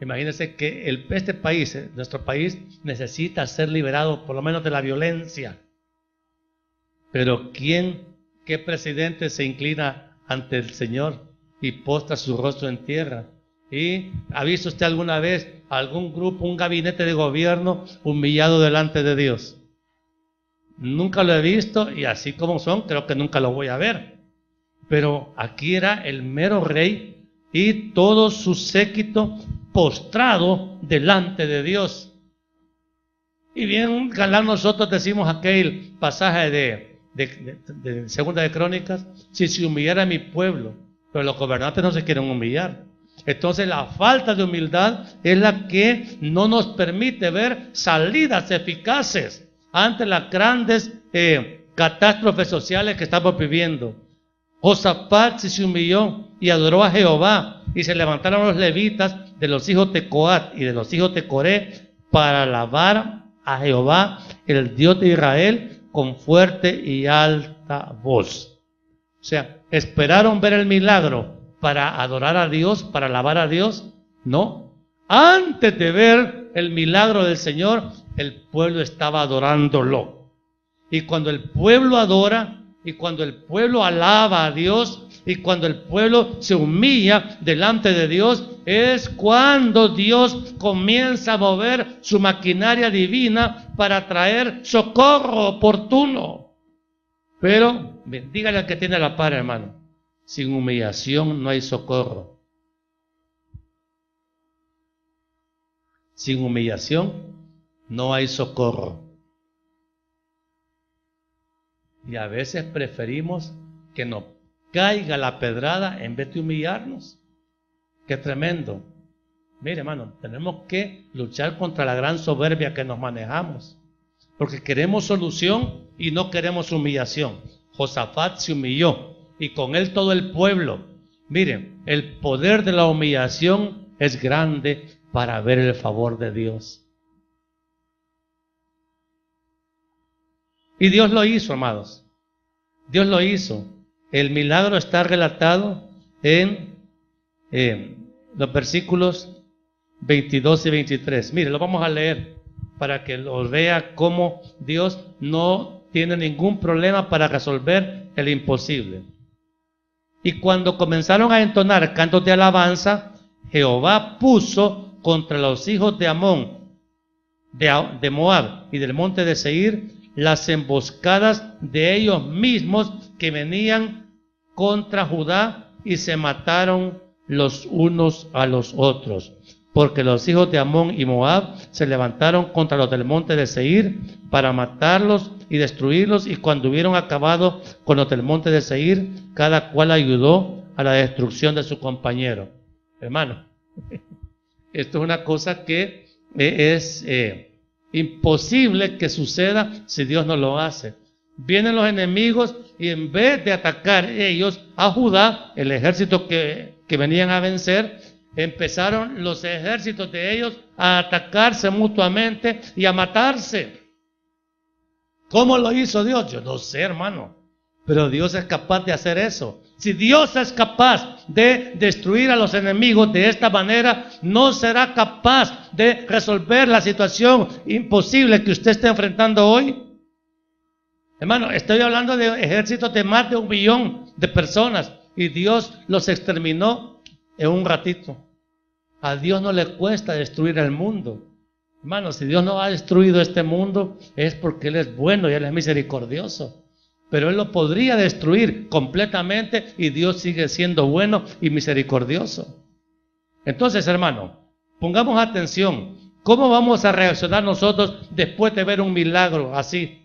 Imagínense que este país, nuestro país, necesita ser liberado por lo menos de la violencia. Pero qué presidente se inclina ante el Señor y postra su rostro en tierra? ¿Y ha visto usted alguna vez algún grupo, un gabinete de gobierno humillado delante de Dios? Nunca lo he visto, y así como son, creo que nunca lo voy a ver. Pero aquí era el mero rey y todo su séquito postrado delante de Dios. Y bien galán nosotros decimos aquel pasaje de Segunda de Crónicas, si se humillara mi pueblo, pero los gobernantes no se quieren humillar. Entonces la falta de humildad es la que no nos permite ver salidas eficaces ante las grandes catástrofes sociales que estamos viviendo. Josafat se humilló y adoró a Jehová, y se levantaron los levitas de los hijos de Coat y de los hijos de Coré para alabar a Jehová, el Dios de Israel, con fuerte y alta voz. O sea, ¿esperaron ver el milagro para adorar a Dios, para alabar a Dios? No. Antes de ver el milagro del Señor, el pueblo estaba adorándolo. Y cuando el pueblo adora, y cuando el pueblo alaba a Dios, y cuando el pueblo se humilla delante de Dios, es cuando Dios comienza a mover su maquinaria divina para traer socorro oportuno. Pero, dígale al que tiene la par, hermano, sin humillación no hay socorro. Sin humillación no hay socorro. Y a veces preferimos que nos caiga la pedrada en vez de humillarnos. Qué tremendo. Mire, hermano, tenemos que luchar contra la gran soberbia que nos manejamos, porque queremos solución y no queremos humillación. Josafat se humilló y con él todo el pueblo. Miren, el poder de la humillación es grande para ver el favor de Dios. Y Dios lo hizo, amados. Dios lo hizo. El milagro está relatado en los versículos 22 y 23. Mire, lo vamos a leer para que lo vea cómo Dios no tiene ningún problema para resolver el imposible. Y cuando comenzaron a entonar cantos de alabanza, Jehová puso contra los hijos de Amón, de Moab y del monte de Seir, las emboscadas de ellos mismos que venían contra Judá, y se mataron los unos a los otros, porque los hijos de Amón y Moab se levantaron contra los del monte de Seir para matarlos y destruirlos, y cuando hubieron acabado con los del monte de Seir, cada cual ayudó a la destrucción de su compañero. Hermano, esto es una cosa que es imposible que suceda si Dios no lo hace. Vienen los enemigos y en vez de atacar ellos a Judá, el ejército que venían a vencer, empezaron los ejércitos de ellos a atacarse mutuamente y a matarse. ¿Cómo lo hizo Dios? Yo no sé, hermano. Pero Dios es capaz de hacer eso. Si Dios es capaz de destruir a los enemigos de esta manera, ¿no será capaz de resolver la situación imposible que usted está enfrentando hoy? Hermano, estoy hablando de ejércitos de más de 1 millón de personas y Dios los exterminó en un ratito. A Dios no le cuesta destruir el mundo. Hermano, si Dios no ha destruido este mundo es porque Él es bueno y Él es misericordioso. Pero Él lo podría destruir completamente y Dios sigue siendo bueno y misericordioso. Entonces, hermano, pongamos atención. ¿Cómo vamos a reaccionar nosotros después de ver un milagro así?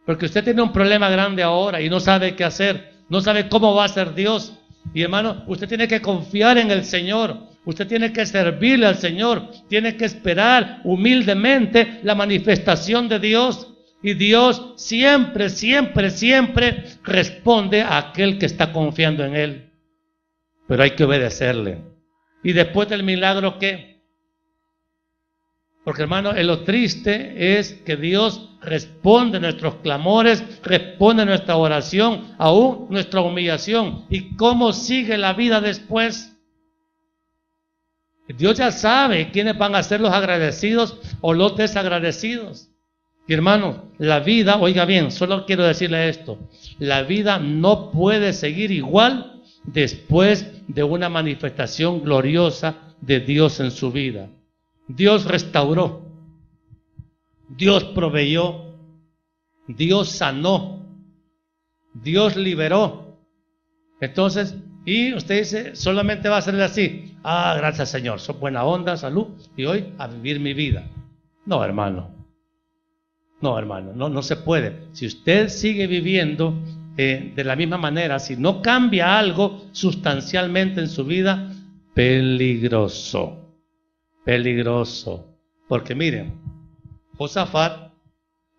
Porque usted tiene un problema grande ahora y no sabe qué hacer. No sabe cómo va a ser Dios. Y hermano, usted tiene que confiar en el Señor. Usted tiene que servirle al Señor. Tiene que esperar humildemente la manifestación de Dios. Y Dios siempre, siempre, siempre responde a aquel que está confiando en Él. Pero hay que obedecerle. ¿Y después del milagro qué? Porque hermano, lo triste es que Dios responde a nuestros clamores, responde a nuestra oración, aún nuestra humillación. ¿Y cómo sigue la vida después? Dios ya sabe quiénes van a ser los agradecidos o los desagradecidos. Y hermano, la vida, oiga bien, solo quiero decirle esto, la vida no puede seguir igual después de una manifestación gloriosa de Dios en su vida. Dios restauró, Dios proveyó, Dios sanó, Dios liberó. Entonces, y usted dice, solamente va a ser así. Gracias Señor, soy buena onda, salud, y hoy a vivir mi vida. No, hermano. No, hermano, no se puede. Si usted sigue viviendo de la misma manera, si no cambia algo sustancialmente en su vida, peligroso, peligroso. Porque miren, Josafat,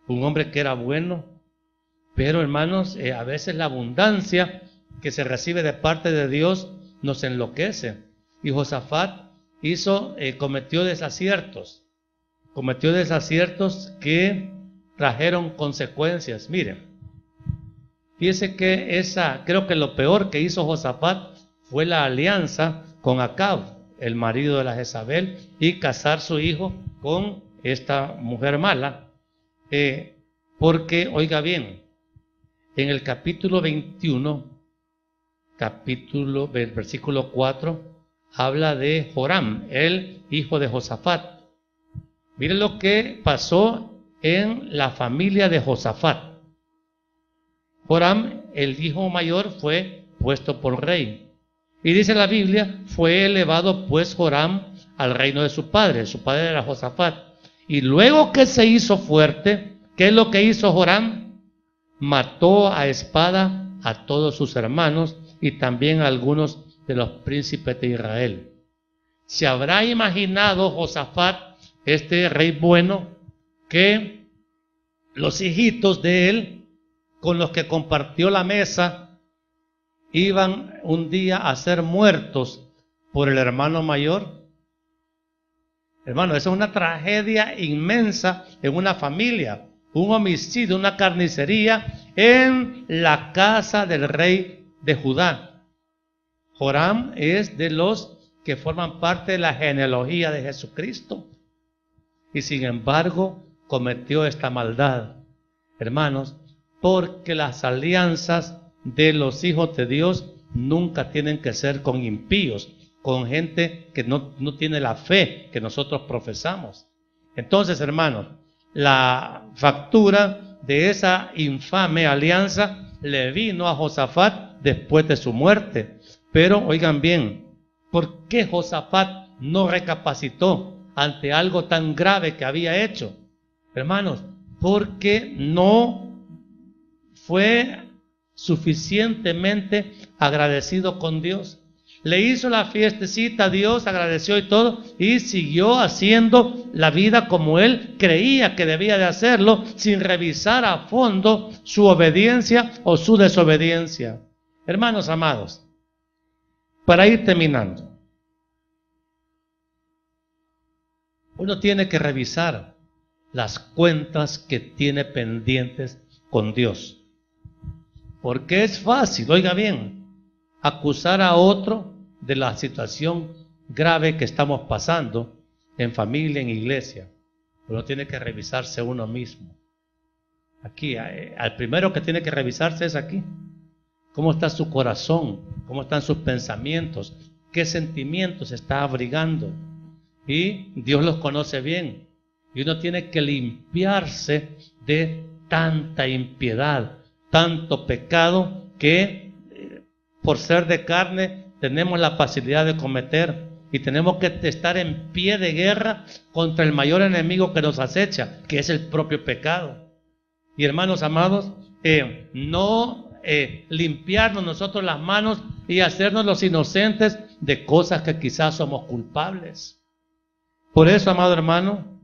un hombre que era bueno, pero hermanos, a veces la abundancia que se recibe de parte de Dios nos enloquece. Y Josafat cometió desaciertos que trajeron consecuencias. Miren, fíjese que creo que lo peor que hizo Josafat fue la alianza con Acab, el marido de la Jezabel, y casar su hijo con esta mujer mala. Porque, oiga bien, en el capítulo 21, versículo 4, habla de Joram, el hijo de Josafat. Miren lo que pasó en la familia de Josafat. Joram, el hijo mayor, fue puesto por rey. Y dice la Biblia, fue elevado pues Joram al reino de su padre era Josafat. Y luego que se hizo fuerte, ¿qué es lo que hizo Joram? Mató a espada a todos sus hermanos y también a algunos de los príncipes de Israel. ¿Se habrá imaginado Josafat, este rey bueno, que los hijitos de él, con los que compartió la mesa, iban un día a ser muertos por el hermano mayor? Hermano, esa es una tragedia inmensa en una familia, un homicidio, una carnicería en la casa del rey de Judá. Joram es de los que forman parte de la genealogía de Jesucristo. Y sin embargo, cometió esta maldad, hermanos, porque las alianzas de los hijos de Dios nunca tienen que ser con impíos, con gente que no tiene la fe que nosotros profesamos. Entonces, hermanos, la factura de esa infame alianza le vino a Josafat después de su muerte. Pero, oigan bien, ¿por qué Josafat no recapacitó ante algo tan grave que había hecho? Hermanos, porque no fue suficientemente agradecido con Dios. Le hizo la fiestecita a Dios, agradeció y todo, y siguió haciendo la vida como él creía que debía de hacerlo, sin revisar a fondo su obediencia o su desobediencia. Hermanos amados, para ir terminando, uno tiene que revisar las cuentas que tiene pendientes con Dios. Porque es fácil, oiga bien, acusar a otro de la situación grave que estamos pasando en familia, en iglesia. Uno tiene que revisarse uno mismo. Aquí, al primero que tiene que revisarse es aquí. ¿Cómo está su corazón? ¿Cómo están sus pensamientos? ¿Qué sentimientos está abrigando? Y Dios los conoce bien. Y uno tiene que limpiarse de tanta impiedad, tanto pecado que por ser de carne tenemos la facilidad de cometer. Y tenemos que estar en pie de guerra contra el mayor enemigo que nos acecha, que es el propio pecado. Y hermanos amados, no limpiarnos nosotros las manos y hacernos los inocentes de cosas que quizás somos culpables. Por eso, amado hermano,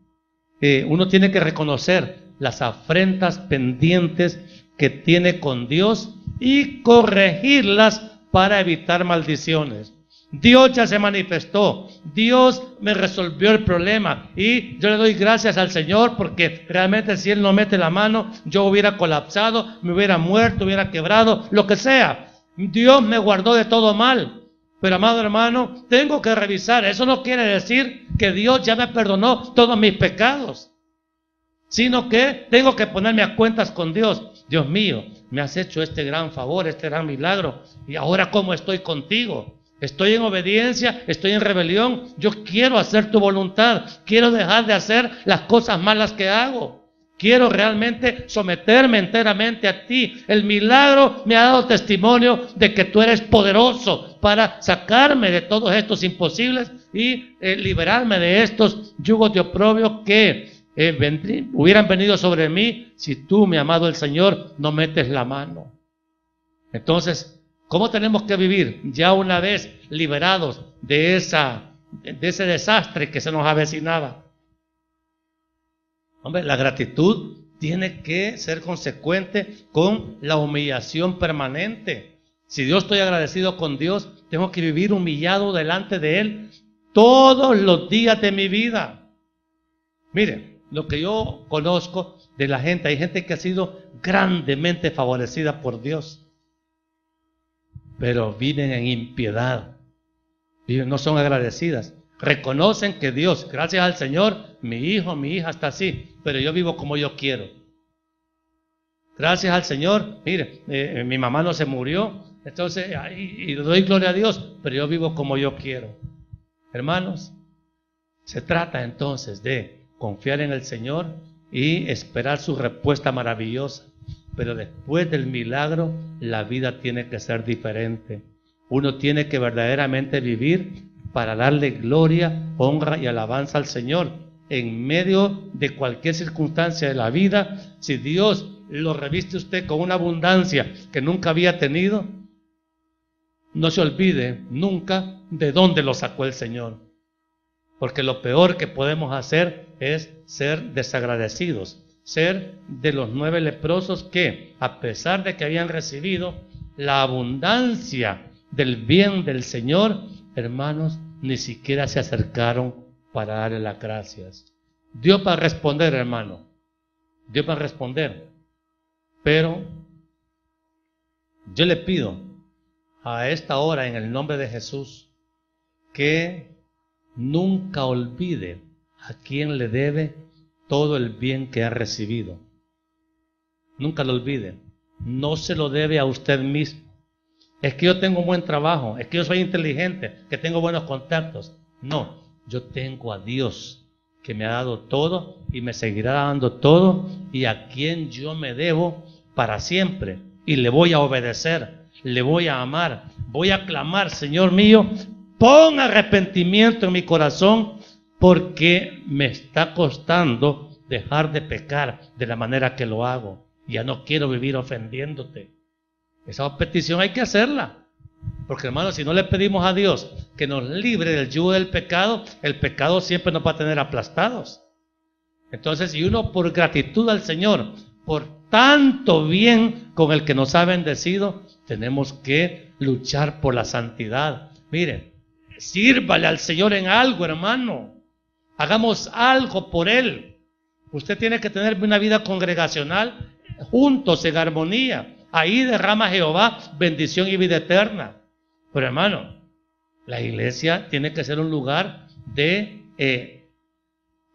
uno tiene que reconocer las afrentas pendientes que tiene con Dios y corregirlas para evitar maldiciones. Dios ya se manifestó, Dios me resolvió el problema y yo le doy gracias al Señor porque realmente si Él no mete la mano, yo hubiera colapsado, me hubiera muerto, hubiera quebrado, lo que sea. Dios me guardó de todo mal. Pero amado hermano, tengo que revisar. Eso no quiere decir que Dios ya me perdonó todos mis pecados, sino que tengo que ponerme a cuentas con Dios. Dios mío, me has hecho este gran favor, este gran milagro, y ahora ¿cómo estoy contigo? Estoy en obediencia, estoy en rebelión. Yo quiero hacer tu voluntad. Quiero dejar de hacer las cosas malas que hago. Quiero realmente someterme enteramente a ti. El milagro me ha dado testimonio de que tú eres poderoso para sacarme de todos estos imposibles y liberarme de estos yugos de oprobio que hubieran venido sobre mí si tú, mi amado el Señor, no metes la mano. Entonces, ¿cómo tenemos que vivir ya una vez liberados de ese desastre que se nos avecinaba? Hombre, la gratitud tiene que ser consecuente con la humillación permanente. Si yo estoy agradecido con Dios, tengo que vivir humillado delante de Él todos los días de mi vida. Miren, lo que yo conozco de la gente, hay gente que ha sido grandemente favorecida por Dios, pero viven en impiedad, no son agradecidas. Reconocen que Dios, gracias al Señor, mi hijo, mi hija está así, pero yo vivo como yo quiero. Gracias al Señor, mire, mi mamá no se murió, entonces, y doy gloria a Dios, pero yo vivo como yo quiero. Hermanos, se trata entonces de confiar en el Señor y esperar su respuesta maravillosa. Pero después del milagro, la vida tiene que ser diferente. Uno tiene que verdaderamente vivir para darle gloria, honra y alabanza al Señor. En medio de cualquier circunstancia de la vida, si Dios lo reviste usted con una abundancia que nunca había tenido, no se olvide nunca de dónde lo sacó el Señor. Porque lo peor que podemos hacer es ser desagradecidos, ser de los 9 leprosos que, a pesar de que habían recibido la abundancia del bien del Señor, hermanos, ni siquiera se acercaron para darle las gracias. Dios va a responder, hermano. Dios va a responder. Pero yo le pido a esta hora, en el nombre de Jesús, que nunca olvide a quien le debe todo el bien que ha recibido. Nunca lo olvide. No se lo debe a usted mismo. Es que yo tengo un buen trabajo, es que yo soy inteligente, que tengo buenos contactos. No, yo tengo a Dios que me ha dado todo y me seguirá dando todo, y a quien yo me debo para siempre, y le voy a obedecer, le voy a amar, voy a clamar: Señor mío, pon arrepentimiento en mi corazón, porque me está costando dejar de pecar de la manera que lo hago. Ya no quiero vivir ofendiéndote. Esa petición hay que hacerla, porque hermanos, si no le pedimos a Dios que nos libre del yugo del pecado, el pecado siempre nos va a tener aplastados. Entonces, si uno, por gratitud al Señor, por tanto bien con el que nos ha bendecido, tenemos que luchar por la santidad. Miren, sírvale al Señor en algo, hermano. Hagamos algo por Él. Usted tiene que tener una vida congregacional juntos en armonía. Ahí derrama Jehová bendición y vida eterna. Pero hermano, la iglesia tiene que ser un lugar de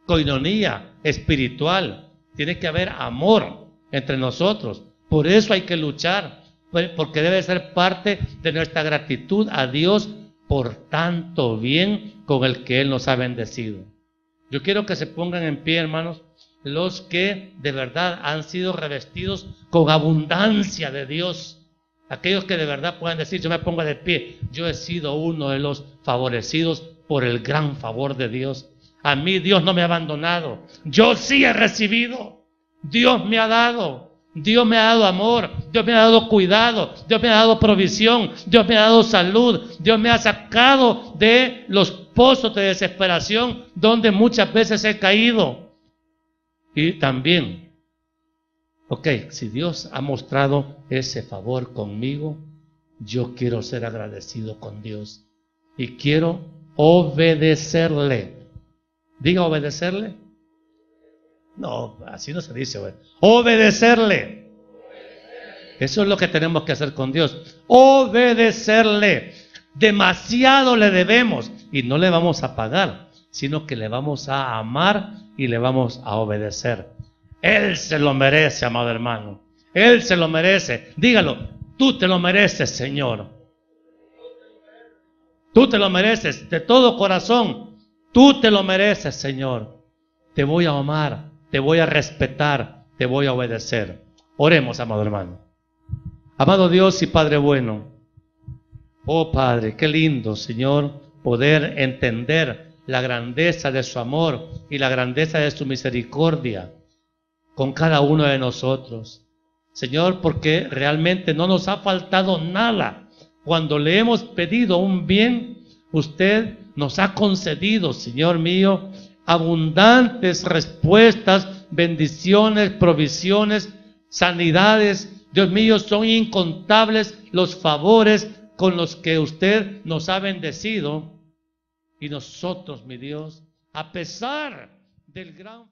coinonía espiritual. Tiene que haber amor entre nosotros. Por eso hay que luchar, porque debe ser parte de nuestra gratitud a Dios por tanto bien con el que Él nos ha bendecido. Yo quiero que se pongan en pie, hermanos, los que de verdad han sido revestidos con abundancia de Dios. Aquellos que de verdad puedan decir, yo me pongo de pie, yo he sido uno de los favorecidos por el gran favor de Dios. A mí Dios no me ha abandonado, yo sí he recibido, Dios me ha dado. Dios me ha dado amor, Dios me ha dado cuidado, Dios me ha dado provisión, Dios me ha dado salud, Dios me ha sacado de los pozos de desesperación donde muchas veces he caído. Y también, si Dios ha mostrado ese favor conmigo, yo quiero ser agradecido con Dios y quiero obedecerle. Diga obedecerle. No, así no se dice. Obedecerle. Eso es lo que tenemos que hacer con Dios. Obedecerle. Demasiado le debemos y no le vamos a pagar, sino que le vamos a amar y le vamos a obedecer. Él se lo merece, amado hermano. Él se lo merece. Dígalo, tú te lo mereces, Señor. Tú te lo mereces de todo corazón. Tú te lo mereces, Señor. Te voy a amar. Te voy a respetar, te voy a obedecer. Oremos, amado hermano. Amado Dios y Padre bueno. Oh Padre, qué lindo, Señor, poder entender la grandeza de su amor y la grandeza de su misericordia con cada uno de nosotros. Señor, porque realmente no nos ha faltado nada. Cuando le hemos pedido un bien, usted nos ha concedido, Señor mío, abundantes respuestas, bendiciones, provisiones, sanidades. Dios mío, son incontables los favores con los que usted nos ha bendecido. Y nosotros, mi Dios, a pesar del gran